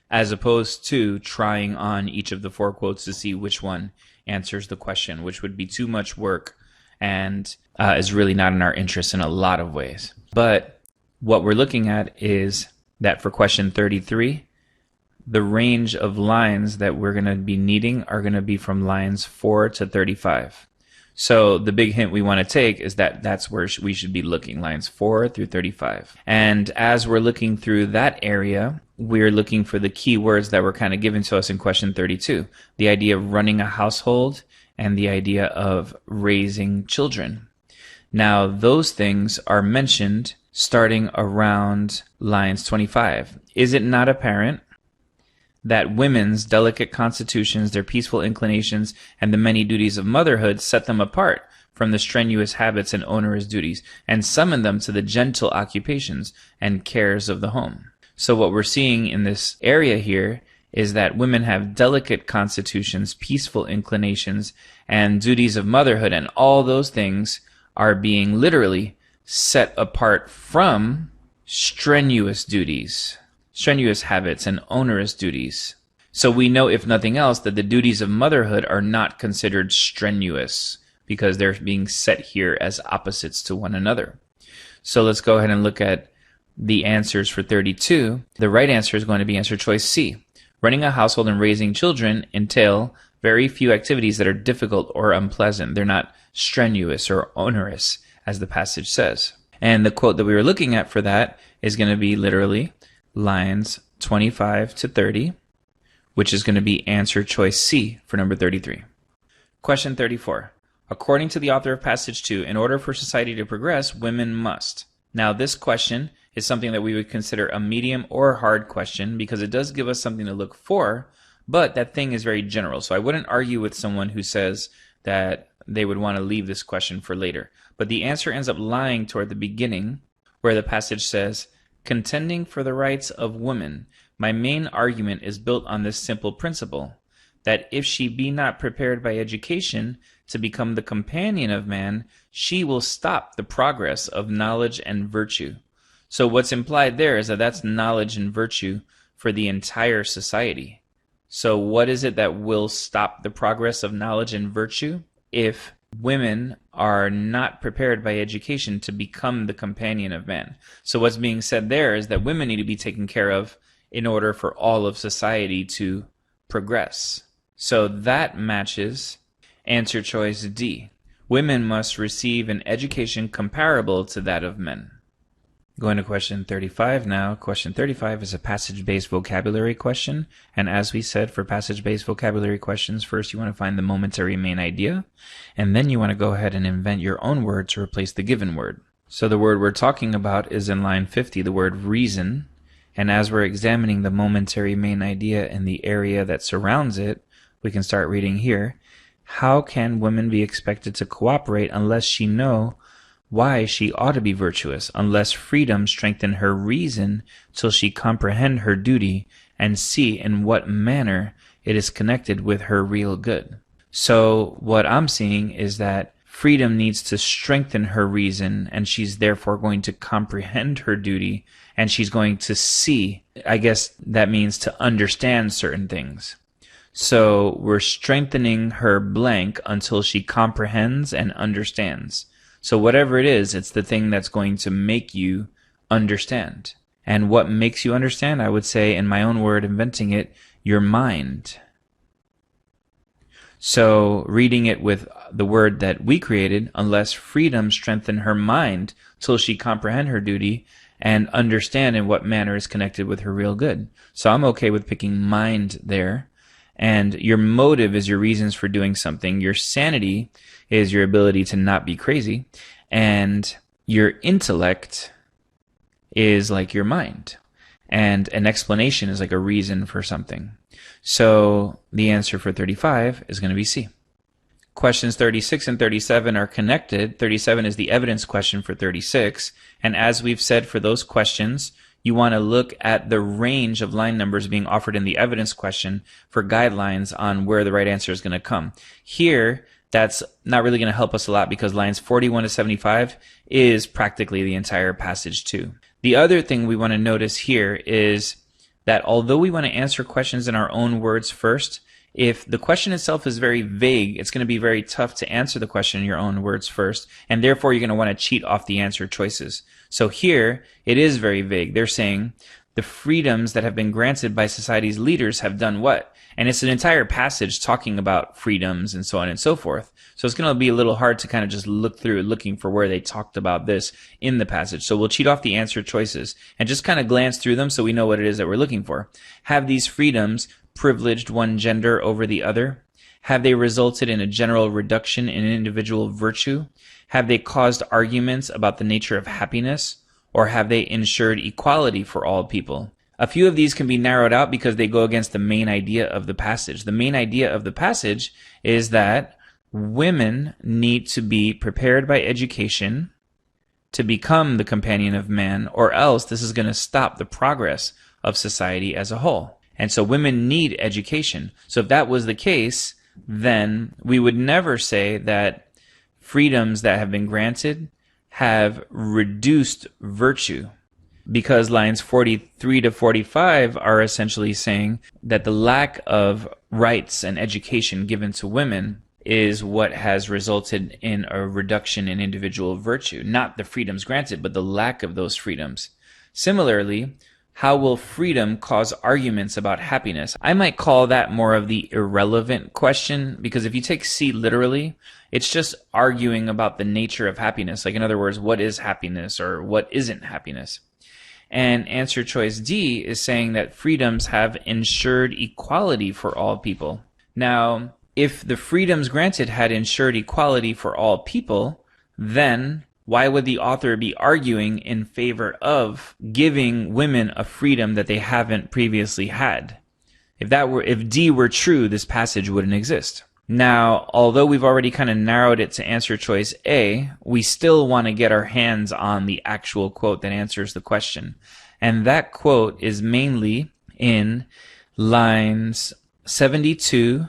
as opposed to trying on each of the 4 quotes to see which one answers the question, which would be too much work and is really not in our interest in a lot of ways. But what we're looking at is that for question 33, the range of lines that we're going to be needing are going to be from lines 4 to 35. So the big hint we want to take is that that's where we should be looking, lines 4 through 35. And as we're looking through that area, we're looking for the key words that were kind of given to us in question 32. The idea of running a household and the idea of raising children. Now, those things are mentioned starting around lines 25. Is it not apparent that women's delicate constitutions, their peaceful inclinations, and the many duties of motherhood set them apart from the strenuous habits and onerous duties, and summon them to the gentle occupations and cares of the home? So what we're seeing in this area here is that women have delicate constitutions, peaceful inclinations, and duties of motherhood, and all those things are being literally set apart from strenuous duties, strenuous habits, and onerous duties. So we know, if nothing else, that the duties of motherhood are not considered strenuous because they're being set here as opposites to one another. So let's go ahead and look at the answers for 32. The right answer is going to be answer choice C. Running a household and raising children entail very few activities that are difficult or unpleasant. They're not strenuous or onerous, as the passage says. And the quote that we were looking at for that is going to be literally lines 25 to 30, which is going to be answer choice C for number 33. Question 34. According to the author of passage 2, in order for society to progress, women must. Now, this question is something that we would consider a medium or hard question because it does give us something to look for, but that thing is very general. So I wouldn't argue with someone who says that they would want to leave this question for later. But the answer ends up lying toward the beginning, where the passage says, contending for the rights of woman, my main argument is built on this simple principle, that if she be not prepared by education to become the companion of man, she will stop the progress of knowledge and virtue. So what's implied there is that that's knowledge and virtue for the entire society. So what is it that will stop the progress of knowledge and virtue? If women are not prepared by education to become the companion of man. So what's being said there is that women need to be taken care of in order for all of society to progress. So that matches answer choice D. Women must receive an education comparable to that of men. Going to question 35 now. Question 35 is a passage-based vocabulary question. And as we said, for passage-based vocabulary questions, first you want to find the momentary main idea, and then you want to go ahead and invent your own word to replace the given word. So the word we're talking about is in line 50, the word reason. And as we're examining the momentary main idea and the area that surrounds it, we can start reading here. How can women be expected to cooperate unless she know why she ought to be virtuous, unless freedom strengthen her reason till she comprehend her duty and see in what manner it is connected with her real good? So what I'm seeing is that freedom needs to strengthen her reason, and she's therefore going to comprehend her duty, and she's going to see, I guess that means to understand certain things. So we're strengthening her blank until she comprehends and understands. So whatever it is, it's the thing that's going to make you understand. And what makes you understand? I would say, in my own word, inventing it, your mind. So reading it with the word that we created, unless freedom strengthen her mind till she comprehend her duty and understand in what manner is connected with her real good. So I'm okay with picking mind there. And your motive is your reasons for doing something. Your sanity is your ability to not be crazy. And your intellect is like your mind. And an explanation is like a reason for something. So the answer for 35 is going to be C. Questions 36 and 37 are connected. 37 is the evidence question for 36. And as we've said for those questions, you want to look at the range of line numbers being offered in the evidence question for guidelines on where the right answer is going to come. Here, that's not really going to help us a lot because lines 41 to 75 is practically the entire passage too. The other thing we want to notice here is that although we want to answer questions in our own words first, if the question itself is very vague, it's going to be very tough to answer the question in your own words first, and therefore you're going to want to cheat off the answer choices. So here, it is very vague. They're saying the freedoms that have been granted by society's leaders have done what? And it's an entire passage talking about freedoms and so on and so forth. So it's going to be a little hard to kind of just look through looking for where they talked about this in the passage. So we'll cheat off the answer choices and just kind of glance through them so we know what it is that we're looking for. Have these freedoms privileged one gender over the other? Have they resulted in a general reduction in individual virtue? Have they caused arguments about the nature of happiness? Or have they ensured equality for all people? A few of these can be narrowed out because they go against the main idea of the passage. The main idea of the passage is that women need to be prepared by education to become the companion of man, or else this is going to stop the progress of society as a whole. And so women need education. So if that was the case, then we would never say that freedoms that have been granted have reduced virtue, because lines 43 to 45 are essentially saying that the lack of rights and education given to women is what has resulted in a reduction in individual virtue, not the freedoms granted, but the lack of those freedoms. Similarly, how will freedom cause arguments about happiness? I might call that more of the irrelevant question, because if you take C literally, it's just arguing about the nature of happiness. Like, in other words, what is happiness or what isn't happiness? And answer choice D is saying that freedoms have ensured equality for all people. Now, if the freedoms granted had ensured equality for all people, then why would the author be arguing in favor of giving women a freedom that they haven't previously had? If D were true, this passage wouldn't exist. Now, although we've already kind of narrowed it to answer choice A, we still want to get our hands on the actual quote that answers the question. And that quote is mainly in lines 72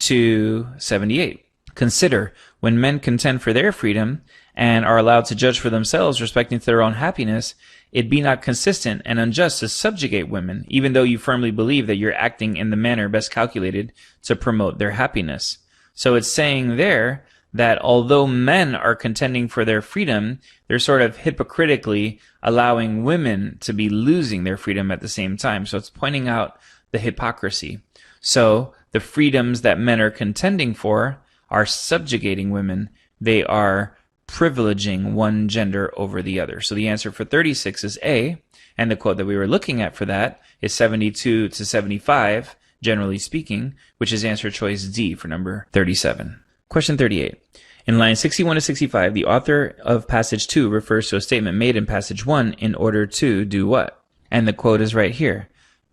to 78. Consider, when men contend for their freedom and are allowed to judge for themselves respecting to their own happiness, it be not consistent and unjust to subjugate women, even though you firmly believe that you're acting in the manner best calculated to promote their happiness. So it's saying there that although men are contending for their freedom, they're sort of hypocritically allowing women to be losing their freedom at the same time. So it's pointing out the hypocrisy. So the freedoms that men are contending for are subjugating women. They are privileging one gender over the other. So the answer for 36 is A, and the quote that we were looking at for that is 72 to 75, generally speaking, which is answer choice D for number 37. Question 38. In lines 61 to 65, the author of passage 2 refers to a statement made in passage 1 in order to do what? And the quote is right here.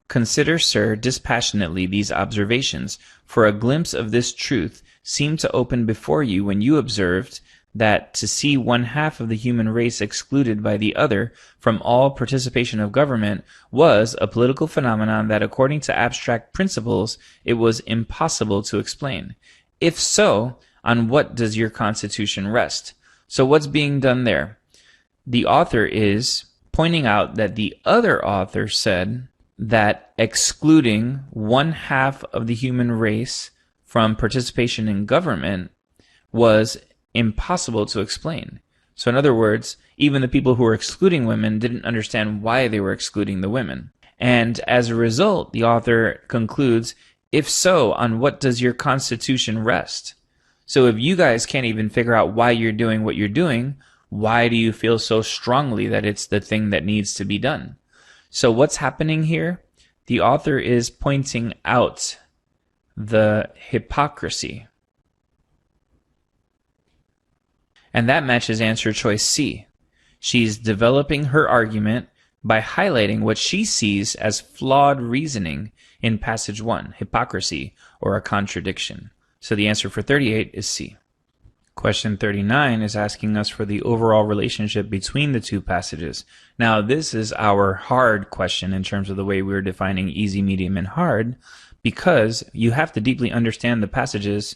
Consider, sir, dispassionately these observations, for a glimpse of this truth seemed to open before you when you observed that to see one half of the human race excluded by the other from all participation of government was a political phenomenon that, according to abstract principles, it was impossible to explain. If so, on what does your Constitution rest? So what's being done there? The author is pointing out that the other author said that excluding one half of the human race from participation in government was impossible to explain. So in other words, even the people who were excluding women didn't understand why they were excluding the women. And as a result, the author concludes, if so, on what does your constitution rest? So if you guys can't even figure out why you're doing what you're doing, why do you feel so strongly that it's the thing that needs to be done? So what's happening here? The author is pointing out the hypocrisy. And that matches answer choice C. She's developing her argument by highlighting what she sees as flawed reasoning in passage 1, hypocrisy, or a contradiction. So the answer for 38 is C. Question 39 is asking us for the overall relationship between the two passages. Now, this is our hard question in terms of the way we're defining easy, medium, and hard, because you have to deeply understand the passages,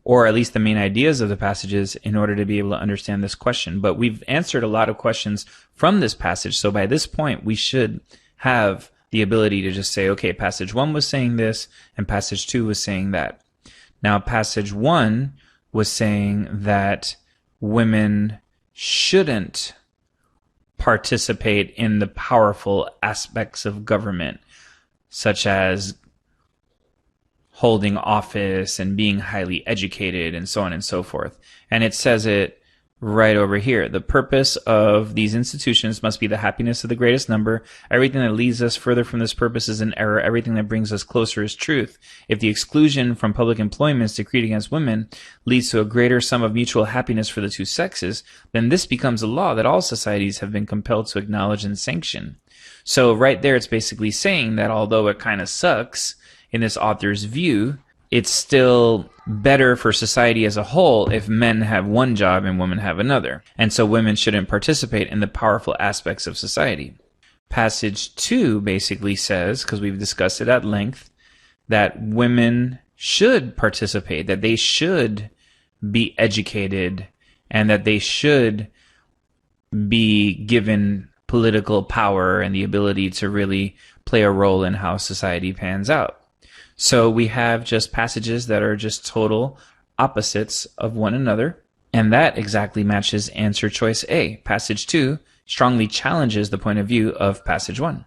or at least the main ideas of the passages, in order to be able to understand this question. But we've answered a lot of questions from this passage, so by this point, we should have the ability to just say, okay, passage 1 was saying this, and passage 2 was saying that. Now, passage 1 was saying that women shouldn't participate in the powerful aspects of government, such as holding office and being highly educated and so on and so forth. And it says it right over here. The purpose of these institutions must be the happiness of the greatest number. Everything that leads us further from this purpose is an error. Everything that brings us closer is truth. If the exclusion from public employments decreed against women leads to a greater sum of mutual happiness for the two sexes, then this becomes a law that all societies have been compelled to acknowledge and sanction. So right there, it's basically saying that although it kind of sucks in this author's view, it's still better for society as a whole if men have one job and women have another. And so women shouldn't participate in the powerful aspects of society. Passage 2 basically says, because we've discussed it at length, that women should participate, that they should be educated, and that they should be given political power and the ability to really play a role in how society pans out. So we have just passages that are just total opposites of one another, and that exactly matches answer choice A. Passage 2 strongly challenges the point of view of passage 1.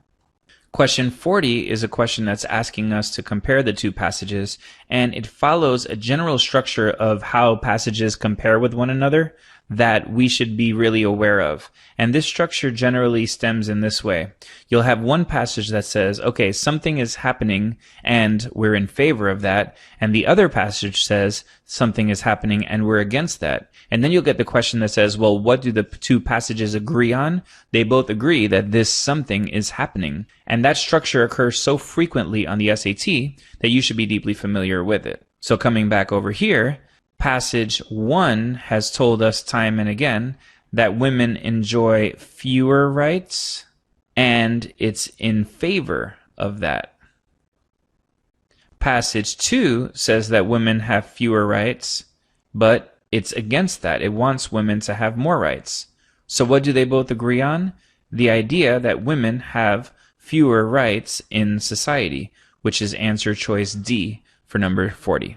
Question 40 is a question that's asking us to compare the two passages, and it follows a general structure of how passages compare with one another that we should be really aware of. And this structure generally stems in this way. You'll have one passage that says, okay, something is happening and we're in favor of that. And the other passage says something is happening and we're against that. And then you'll get the question that says, well, what do the two passages agree on? They both agree that this something is happening. And that structure occurs so frequently on the SAT that you should be deeply familiar with it. So coming back over here, passage 1 has told us time and again that women enjoy fewer rights, and it's in favor of that. Passage 2 says that women have fewer rights, but it's against that. It wants women to have more rights. So what do they both agree on? The idea that women have fewer rights in society, which is answer choice D for number 40.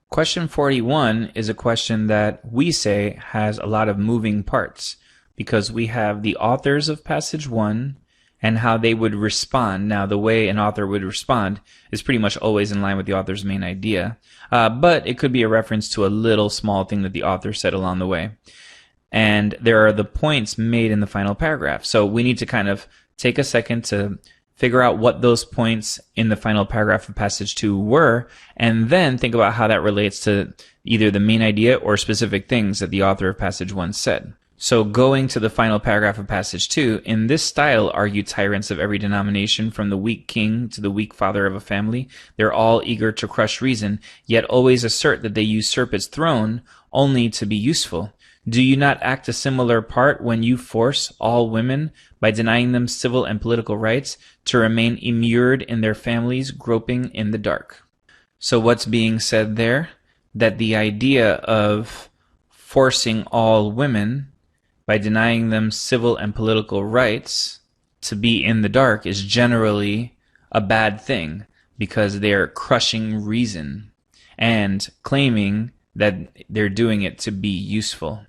Question 41 is a question that we say has a lot of moving parts because we have the authors of passage 1 and how they would respond. Now, the way an author would respond is pretty much always in line with the author's main idea, but it could be a reference to a little small thing that the author said along the way. And there are the points made in the final paragraph. So we need to kind of take a second to figure out what those points in the final paragraph of passage 2 were, and then think about how that relates to either the main idea or specific things that the author of passage 1 said. So going to the final paragraph of passage 2, in this style argue tyrants of every denomination, from the weak king to the weak father of a family. They're all eager to crush reason, yet always assert that they usurp its throne only to be useful. Do you not act a similar part when you force all women, by denying them civil and political rights, to remain immured in their families, groping in the dark? So what's being said there? That the idea of forcing all women, by denying them civil and political rights, to be in the dark is generally a bad thing, because they're crushing reason and claiming that they're doing it to be useful.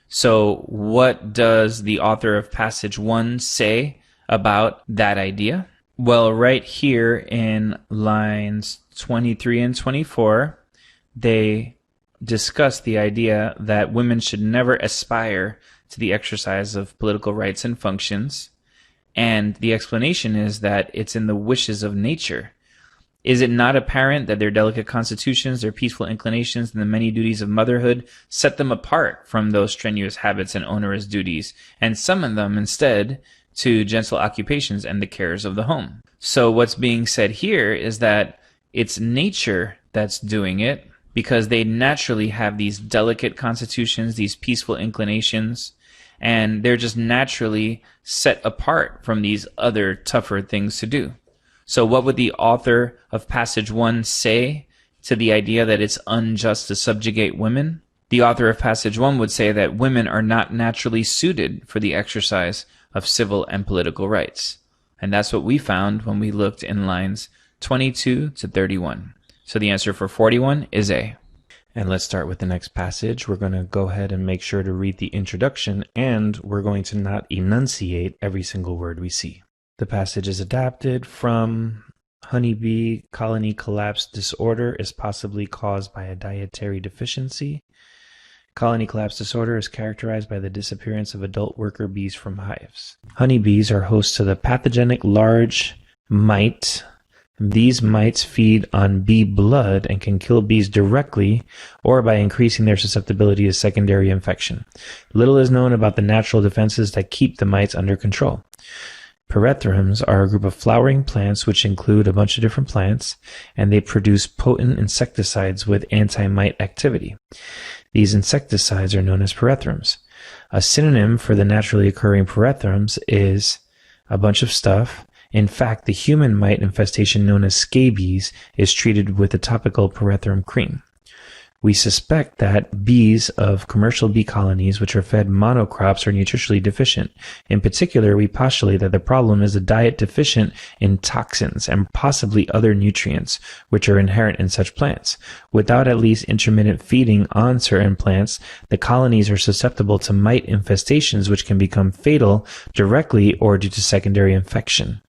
So what does the author of passage 1 say about that idea? Well, right here in lines 23 and 24, they discuss the idea that women should never aspire to the exercise of political rights and functions. And the explanation is that it's in the wishes of nature. Is it not apparent that their delicate constitutions, their peaceful inclinations, and the many duties of motherhood set them apart from those strenuous habits and onerous duties, and summon them instead to gentle occupations and the cares of the home? So what's being said here is that it's nature that's doing it, because they naturally have these delicate constitutions, these peaceful inclinations, and they're just naturally set apart from these other tougher things to do. So what would the author of passage 1 say to the idea that it's unjust to subjugate women? The author of passage 1 would say that women are not naturally suited for the exercise of civil and political rights. And that's what we found when we looked in lines 22 to 31. So the answer for 41 is A. And let's start with the next passage. We're going to go ahead and make sure to read the introduction, and we're going to not enunciate every single word we see. The passage is adapted from Honeybee colony collapse disorder is possibly caused by a dietary deficiency. Colony collapse disorder is characterized by the disappearance of adult worker bees from hives. Honeybees are host to the pathogenic large mite. These mites feed on bee blood and can kill bees directly or by increasing their susceptibility to secondary infection. Little is known about the natural defenses that keep the mites under control. Pyrethrum are a group of flowering plants which include a bunch of different plants, and they produce potent insecticides with anti-mite activity. These insecticides are known as pyrethrum. A synonym for the naturally occurring pyrethrum is a bunch of stuff. In fact, the human mite infestation known as scabies is treated with a topical pyrethrum cream. We suspect that bees of commercial bee colonies which are fed monocrops are nutritionally deficient. In particular, we postulate that the problem is a diet deficient in toxins and possibly other nutrients which are inherent in such plants. Without at least intermittent feeding on certain plants, the colonies are susceptible to mite infestations which can become fatal directly or due to secondary infection.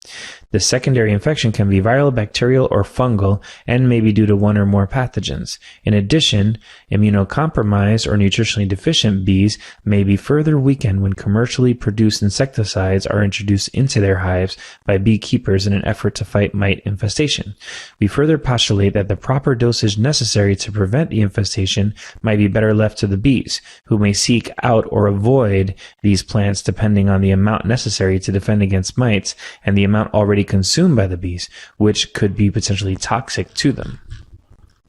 The secondary infection can be viral, bacterial, or fungal, and may be due to one or more pathogens. In addition, immunocompromised or nutritionally deficient bees may be further weakened when commercially produced insecticides are introduced into their hives by beekeepers in an effort to fight mite infestation. We further postulate that the proper dosage necessary to prevent the infestation might be better left to the bees, who may seek out or avoid these plants depending on the amount necessary to defend against mites and the amount already consumed by the bees, which could be potentially toxic to them.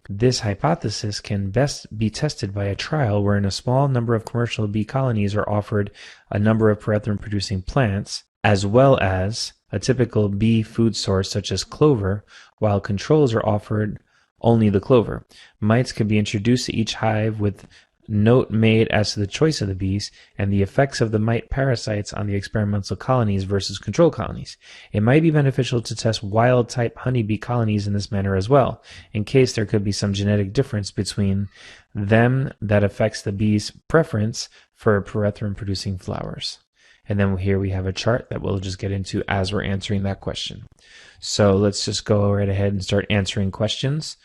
This hypothesis can best be tested by a trial wherein a small number of commercial bee colonies are offered a number of pyrethrum-producing plants, as well as a typical bee food source such as clover, while controls are offered only the clover. Mites can be introduced to each hive with note made as to the choice of the bees and the effects of the mite parasites on the experimental colonies versus control colonies. It might be beneficial to test wild-type honeybee colonies in this manner as well, in case there could be some genetic difference between them that affects the bees' preference for pyrethrum-producing flowers. And then here we have a chart that we'll just get into as we're answering that question. So let's just go right ahead and start answering questions.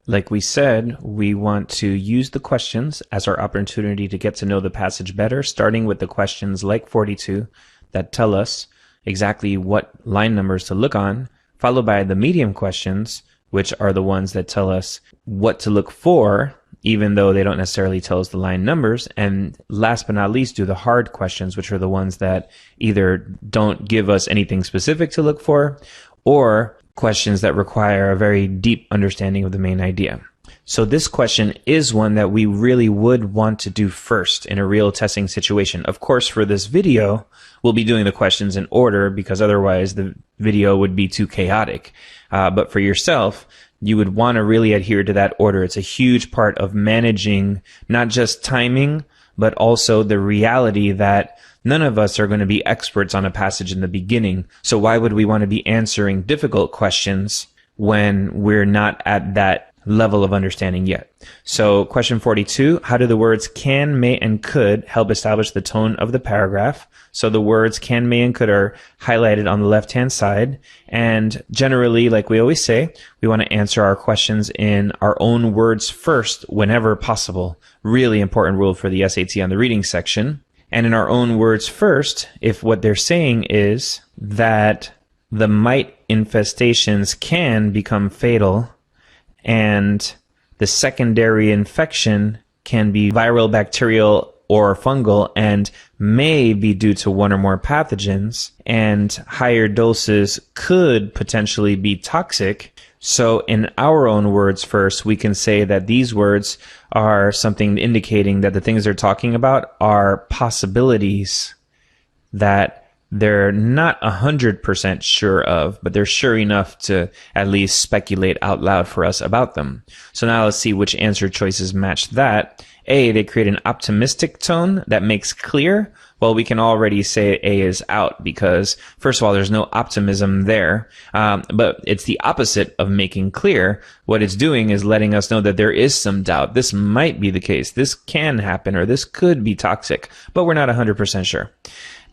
Like we said, we want to use the questions as our opportunity to get to know the passage better, starting with the questions like 42 that tell us exactly what line numbers to look on, followed by the medium questions, which are the ones that tell us what to look for, even though they don't necessarily tell us the line numbers. And last but not least, do the hard questions, which are the ones that either don't give us anything specific to look for, or questions that require a very deep understanding of the main idea. So this question is one that we really would want to do first in a real testing situation. Of course, for this video, we'll be doing the questions in order because otherwise the video would be too chaotic. But for yourself, you would want to really adhere to that order. It's a huge part of managing not just timing, but also the reality that none of us are going to be experts on a passage in the beginning. So why would we want to be answering difficult questions when we're not at that level of understanding yet. So question 42, how do the words can, may, and could help establish the tone of the paragraph? So the words can, may, and could are highlighted on the left-hand side. And generally, like we always say, we want to answer our questions in our own words first whenever possible. Really important rule for the SAT on the reading section. And in our own words first, if what they're saying is that the mite infestations can become fatal and the secondary infection can be viral, bacterial, or fungal and may be due to one or more pathogens, and higher doses could potentially be toxic. So in our own words first, we can say that these words are something indicating that the things they're talking about are possibilities that they're not 100% sure of, but they're sure enough to at least speculate out loud for us about them. So now let's see which answer choices match that. A, they create an optimistic tone that makes clear. Well, we can already say A is out because, first of all, there's no optimism there. But it's the opposite of making clear. What it's doing is letting us know that there is some doubt. This might be the case. This can happen, or this could be toxic, but we're not 100% sure.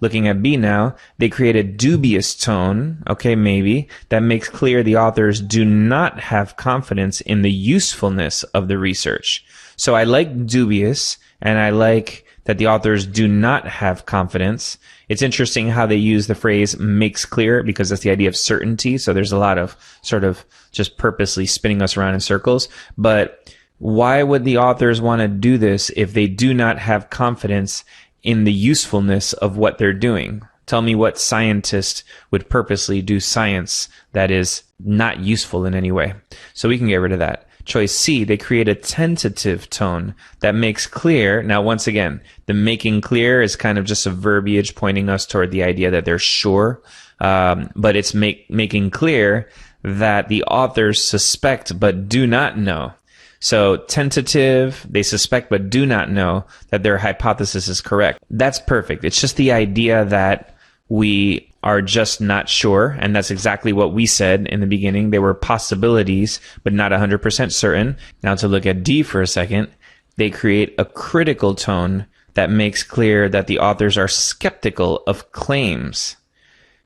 Looking at B now, they create a dubious tone, okay, maybe, that makes clear the authors do not have confidence in the usefulness of the research. So I like dubious, and I like that the authors do not have confidence. It's interesting how they use the phrase makes clear, because that's the idea of certainty. So there's a lot of sort of just purposely spinning us around in circles. But why would the authors want to do this if they do not have confidence in the usefulness of what they're doing? Tell me what scientist would purposely do science that is not useful in any way. So we can get rid of that. Choice C, they create a tentative tone that makes clear. Now, once again, the making clear is kind of just a verbiage pointing us toward the idea that they're sure, but it's making clear that the authors suspect but do not know. So tentative, they suspect but do not know that their hypothesis is correct. That's perfect. It's just the idea that we are just not sure, and that's exactly what we said in the beginning. They were possibilities, but not 100% certain. Now to look at D for a second, they create a critical tone that makes clear that the authors are skeptical of claims.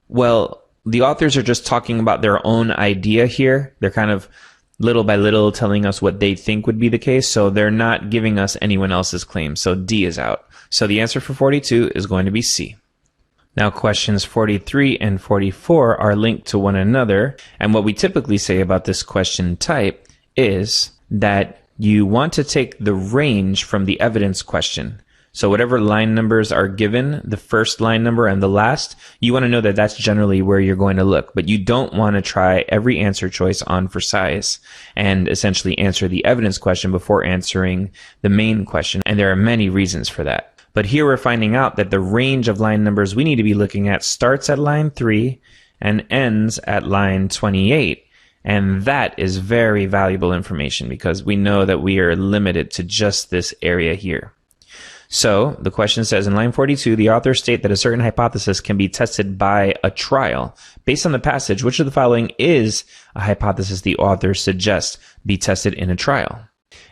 Well, the authors are just talking about their own idea here. They're kind of little by little telling us what they think would be the case, so they're not giving us anyone else's claims. So D is out. So the answer for 42 is going to be C. Now questions 43 and 44 are linked to one another, and what we typically say about this question type is that you want to take the range from the evidence question. So whatever line numbers are given, the first line number and the last, you want to know that that's generally where you're going to look. But you don't want to try every answer choice on for size and essentially answer the evidence question before answering the main question. And there are many reasons for that. But here we're finding out that the range of line numbers we need to be looking at starts at line 3 and ends at line 28. And that is very valuable information because we know that we are limited to just this area here. So the question says in line 42, the authors state that a certain hypothesis can be tested by a trial. Based on the passage, which of the following is a hypothesis the authors suggest be tested in a trial?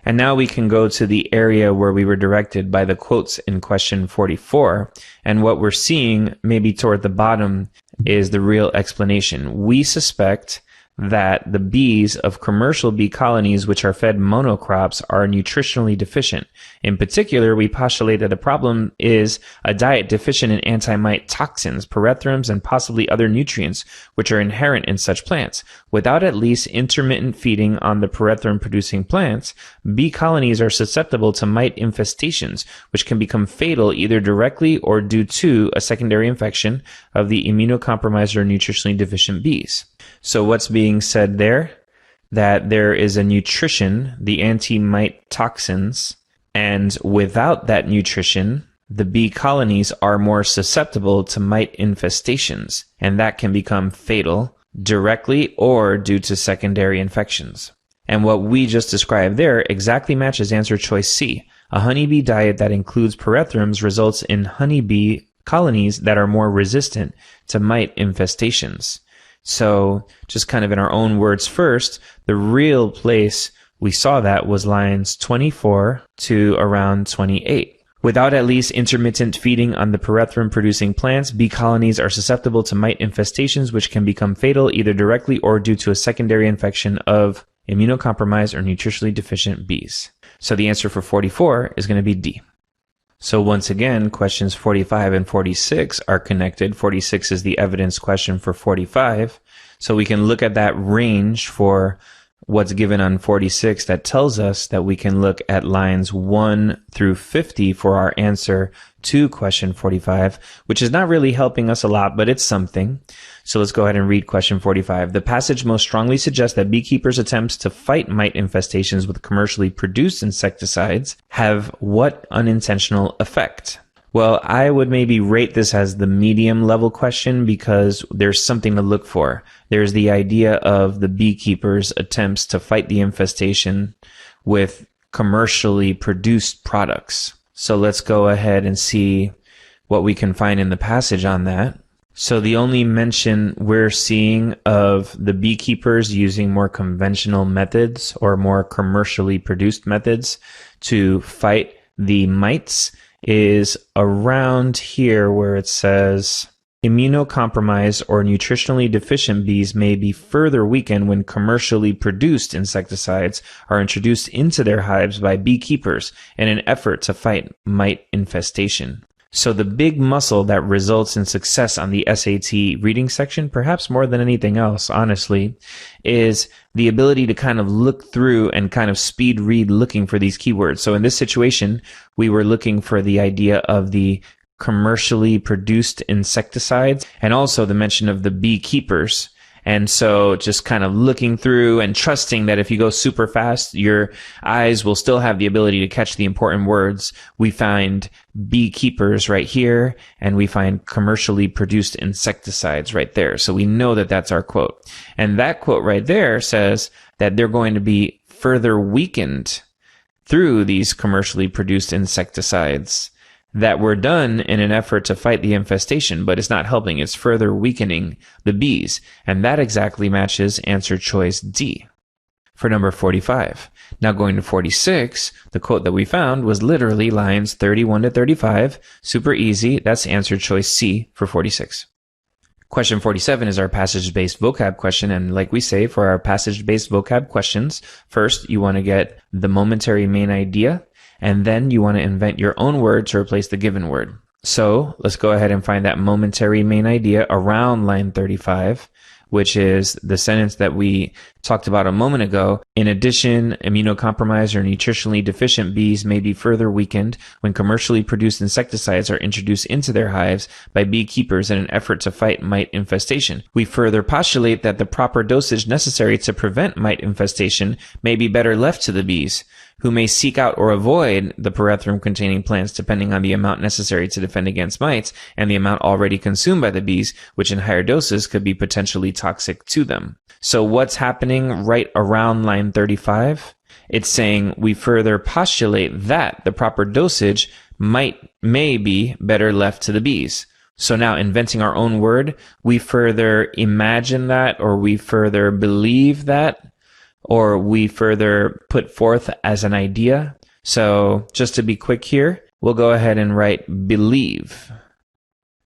And now we can go to the area where we were directed by the quotes in question 44. And what we're seeing maybe toward the bottom is the real explanation. We suspect that the bees of commercial bee colonies which are fed monocrops are nutritionally deficient. In particular, we postulate that the problem is a diet deficient in anti-mite toxins, pyrethrins, and possibly other nutrients which are inherent in such plants. Without at least intermittent feeding on the pyrethrin-producing plants, bee colonies are susceptible to mite infestations, which can become fatal either directly or due to a secondary infection of the immunocompromised or nutritionally deficient bees. So what's being said there? That there is a nutrition, the anti-mite toxins, and without that nutrition, the bee colonies are more susceptible to mite infestations, and that can become fatal directly or due to secondary infections. And what we just described there exactly matches answer choice C. A honeybee diet that includes pyrethrins results in honeybee colonies that are more resistant to mite infestations. So just kind of in our own words first, the real place we saw that was lines 24 to around 28. Without at least intermittent feeding on the pyrethrum-producing plants, bee colonies are susceptible to mite infestations which can become fatal either directly or due to a secondary infection of immunocompromised or nutritionally deficient bees. So the answer for 44 is going to be D. So once again, questions 45 and 46 are connected. 46 is the evidence question for 45. So we can look at that range for what's given on 46 that tells us that we can look at lines 1 through 50 for our answer to question 45, which is not really helping us a lot, but it's something. So let's go ahead and read question 45. The passage most strongly suggests that beekeepers' attempts to fight mite infestations with commercially produced insecticides have what unintentional effect? Well, I would maybe rate this as the medium level question because there's something to look for. There's the idea of the beekeepers' attempts to fight the infestation with commercially produced products. So let's go ahead and see what we can find in the passage on that. So the only mention we're seeing of the beekeepers using more conventional methods or more commercially produced methods to fight the mites is around here where it says immunocompromised or nutritionally deficient bees may be further weakened when commercially produced insecticides are introduced into their hives by beekeepers in an effort to fight mite infestation. So the big muscle that results in success on the SAT reading section, perhaps more than anything else, honestly, is the ability to kind of look through and kind of speed read looking for these keywords. So in this situation, we were looking for the idea of the commercially produced insecticides and also the mention of the beekeepers. And so just kind of looking through and trusting that if you go super fast, your eyes will still have the ability to catch the important words. We find beekeepers right here, and we find commercially produced insecticides right there. So we know that that's our quote. And that quote right there says that they're going to be further weakened through these commercially produced insecticides that were done in an effort to fight the infestation, but it's not helping. It's further weakening the bees. And that exactly matches answer choice D for number 45. Now going to 46, the quote that we found was literally lines 31 to 35. Super easy. That's answer choice C for 46. Question 47 is our passage-based vocab question. And like we say, for our passage-based vocab questions, first you want to get the momentary main idea, and then you want to invent your own word to replace the given word. So let's go ahead and find that momentary main idea around line 35, which is the sentence that we talked about a moment ago. In addition, immunocompromised or nutritionally deficient bees may be further weakened when commercially produced insecticides are introduced into their hives by beekeepers in an effort to fight mite infestation. We further postulate that the proper dosage necessary to prevent mite infestation may be better left to the bees, who may seek out or avoid the pyrethrum-containing plants depending on the amount necessary to defend against mites and the amount already consumed by the bees, which in higher doses could be potentially toxic to them. So what's happening right around line 35? It's saying we further postulate that the proper dosage may be better left to the bees. So now inventing our own word, we further imagine that, or we further believe that, or we further put forth as an idea. So just to be quick here, we'll go ahead and write believe.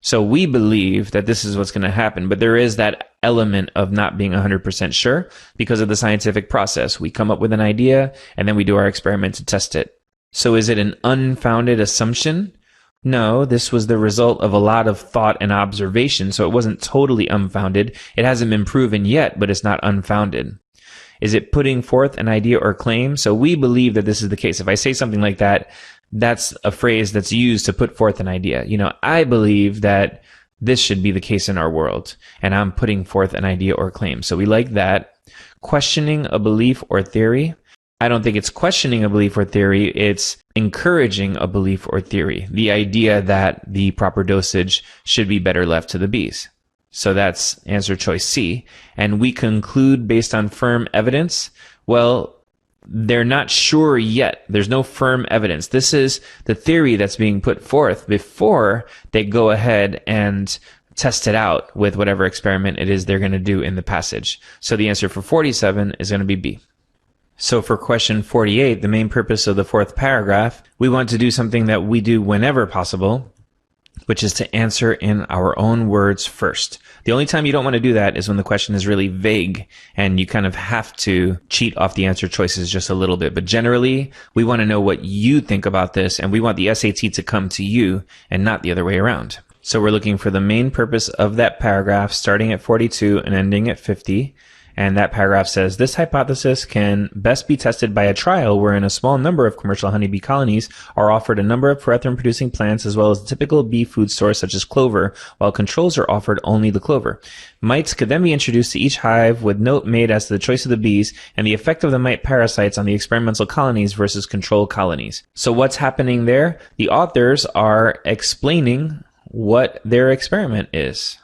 So we believe that this is what's going to happen, but there is that element of not being 100% sure because of the scientific process. We come up with an idea and then we do our experiment to test it. So is it an unfounded assumption? No, this was the result of a lot of thought and observation, so it wasn't totally unfounded. It hasn't been proven yet, but it's not unfounded. Is it putting forth an idea or claim? So we believe that this is the case. If I say something like that, that's a phrase that's used to put forth an idea. You know, I believe that this should be the case in our world, and I'm putting forth an idea or claim. So we like that. Questioning a belief or theory. I don't think it's questioning a belief or theory. It's encouraging a belief or theory. The idea that the proper dosage should be better left to the bees. So that's answer choice C. And we conclude based on firm evidence. Well, they're not sure yet. There's no firm evidence. This is the theory that's being put forth before they go ahead and test it out with whatever experiment it is they're going to do in the passage. So the answer for 47 is going to be B. So for question 48, the main purpose of the fourth paragraph, we want to do something that we do whenever possible, which is to answer in our own words first. The only time you don't want to do that is when the question is really vague and you kind of have to cheat off the answer choices just a little bit. But generally, we want to know what you think about this, and we want the SAT to come to you and not the other way around. So we're looking for the main purpose of that paragraph, starting at 42 and ending at 50. And that paragraph says, this hypothesis can best be tested by a trial wherein a small number of commercial honeybee colonies are offered a number of pyrethrum-producing plants as well as the typical bee food source such as clover, while controls are offered only the clover. Mites could then be introduced to each hive with note made as to the choice of the bees and the effect of the mite parasites on the experimental colonies versus control colonies. So what's happening there? The authors are explaining what their experiment is.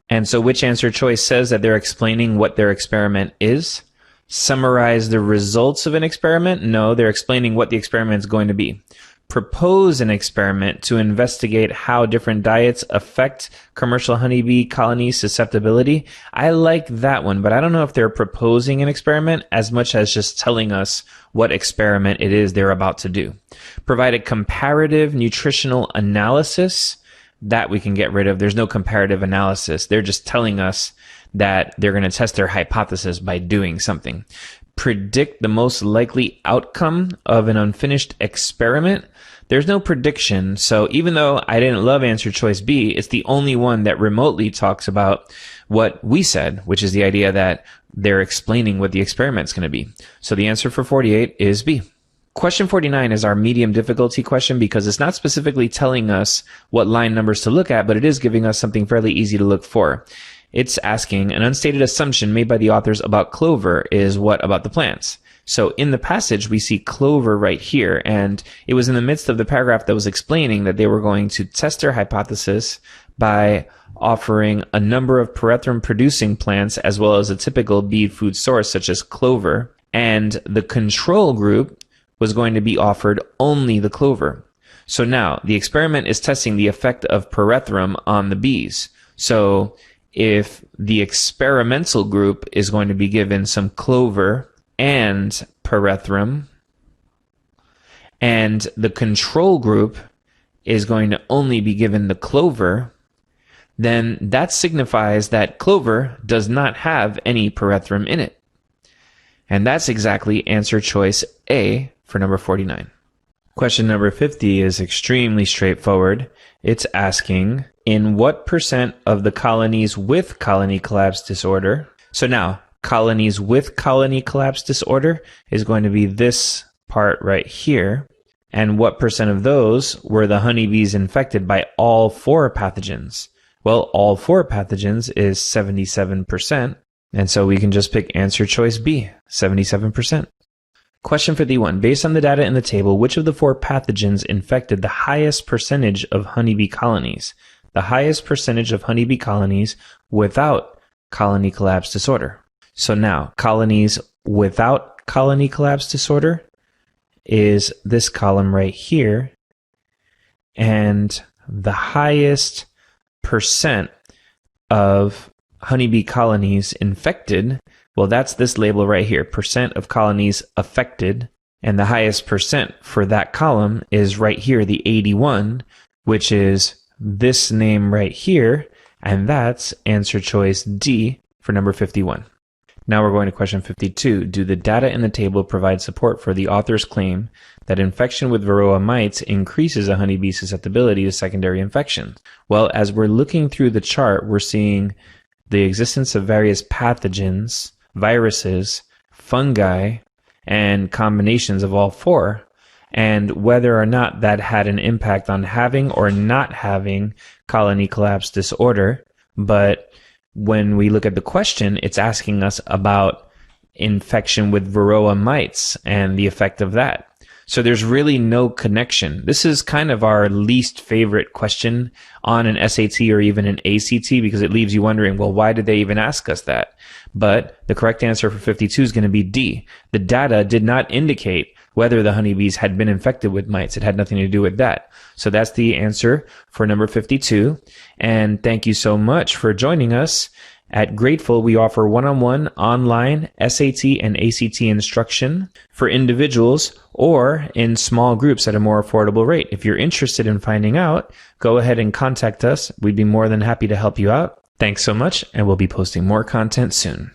And so which answer choice says that they're explaining what their experiment is? Summarize the results of an experiment? No, they're explaining what the experiment is going to be. Propose an experiment to investigate how different diets affect commercial honeybee colony susceptibility. I like that one, but I don't know if they're proposing an experiment as much as just telling us what experiment it is they're about to do. Provide a comparative nutritional analysis. That we can get rid of. There's no comparative analysis. They're just telling us that they're going to test their hypothesis by doing something. Predict the most likely outcome of an unfinished experiment. There's no prediction. So even though I didn't love answer choice B, it's the only one that remotely talks about what we said, which is the idea that they're explaining what the experiment's going to be. So the answer for 48 is B. Question 49 is our medium difficulty question because it's not specifically telling us what line numbers to look at, but it is giving us something fairly easy to look for. It's asking, an unstated assumption made by the authors about clover is what about the plants? So in the passage, we see clover right here, and it was in the midst of the paragraph that was explaining that they were going to test their hypothesis by offering a number of pyrethrum-producing plants as well as a typical bee food source such as clover, and the control group was going to be offered only the clover. So now the experiment is testing the effect of pyrethrum on the bees. So if the experimental group is going to be given some clover and pyrethrum, and the control group is going to only be given the clover, then that signifies that clover does not have any pyrethrum in it. And that's exactly answer choice A for number 49. Question number 50 is extremely straightforward. It's asking, in what percent of the colonies with colony collapse disorder? So now, colonies with colony collapse disorder is going to be this part right here. And what percent of those were the honeybees infected by all four pathogens? Well, all four pathogens is 77%. And so we can just pick answer choice B, 77%. Question 51. Based on the data in the table, which of the four pathogens infected the highest percentage of honeybee colonies? The highest percentage of honeybee colonies without colony collapse disorder. So now, colonies without colony collapse disorder is this column right here. And the highest percent of honeybee colonies infected, well, that's this label right here, percent of colonies affected, and the highest percent for that column is right here, the 81, which is this name right here, and that's answer choice D for number 51. Now we're going to question 52. Do the data in the table provide support for the author's claim that infection with Varroa mites increases a honeybee susceptibility to secondary infections? Well, as we're looking through the chart, we're seeing the existence of various pathogens, viruses, fungi, and combinations of all four, and whether or not that had an impact on having or not having colony collapse disorder. But when we look at the question, it's asking us about infection with Varroa mites and the effect of that. So there's really no connection. This is kind of our least favorite question on an SAT or even an ACT because it leaves you wondering, well, why did they even ask us that? But the correct answer for 52 is going to be D. The data did not indicate whether the honeybees had been infected with mites. It had nothing to do with that. So that's the answer for number 52. And thank you so much for joining us. At Grateful, we offer one-on-one online SAT and ACT instruction for individuals or in small groups at a more affordable rate. If you're interested in finding out, go ahead and contact us. We'd be more than happy to help you out. Thanks so much, and we'll be posting more content soon.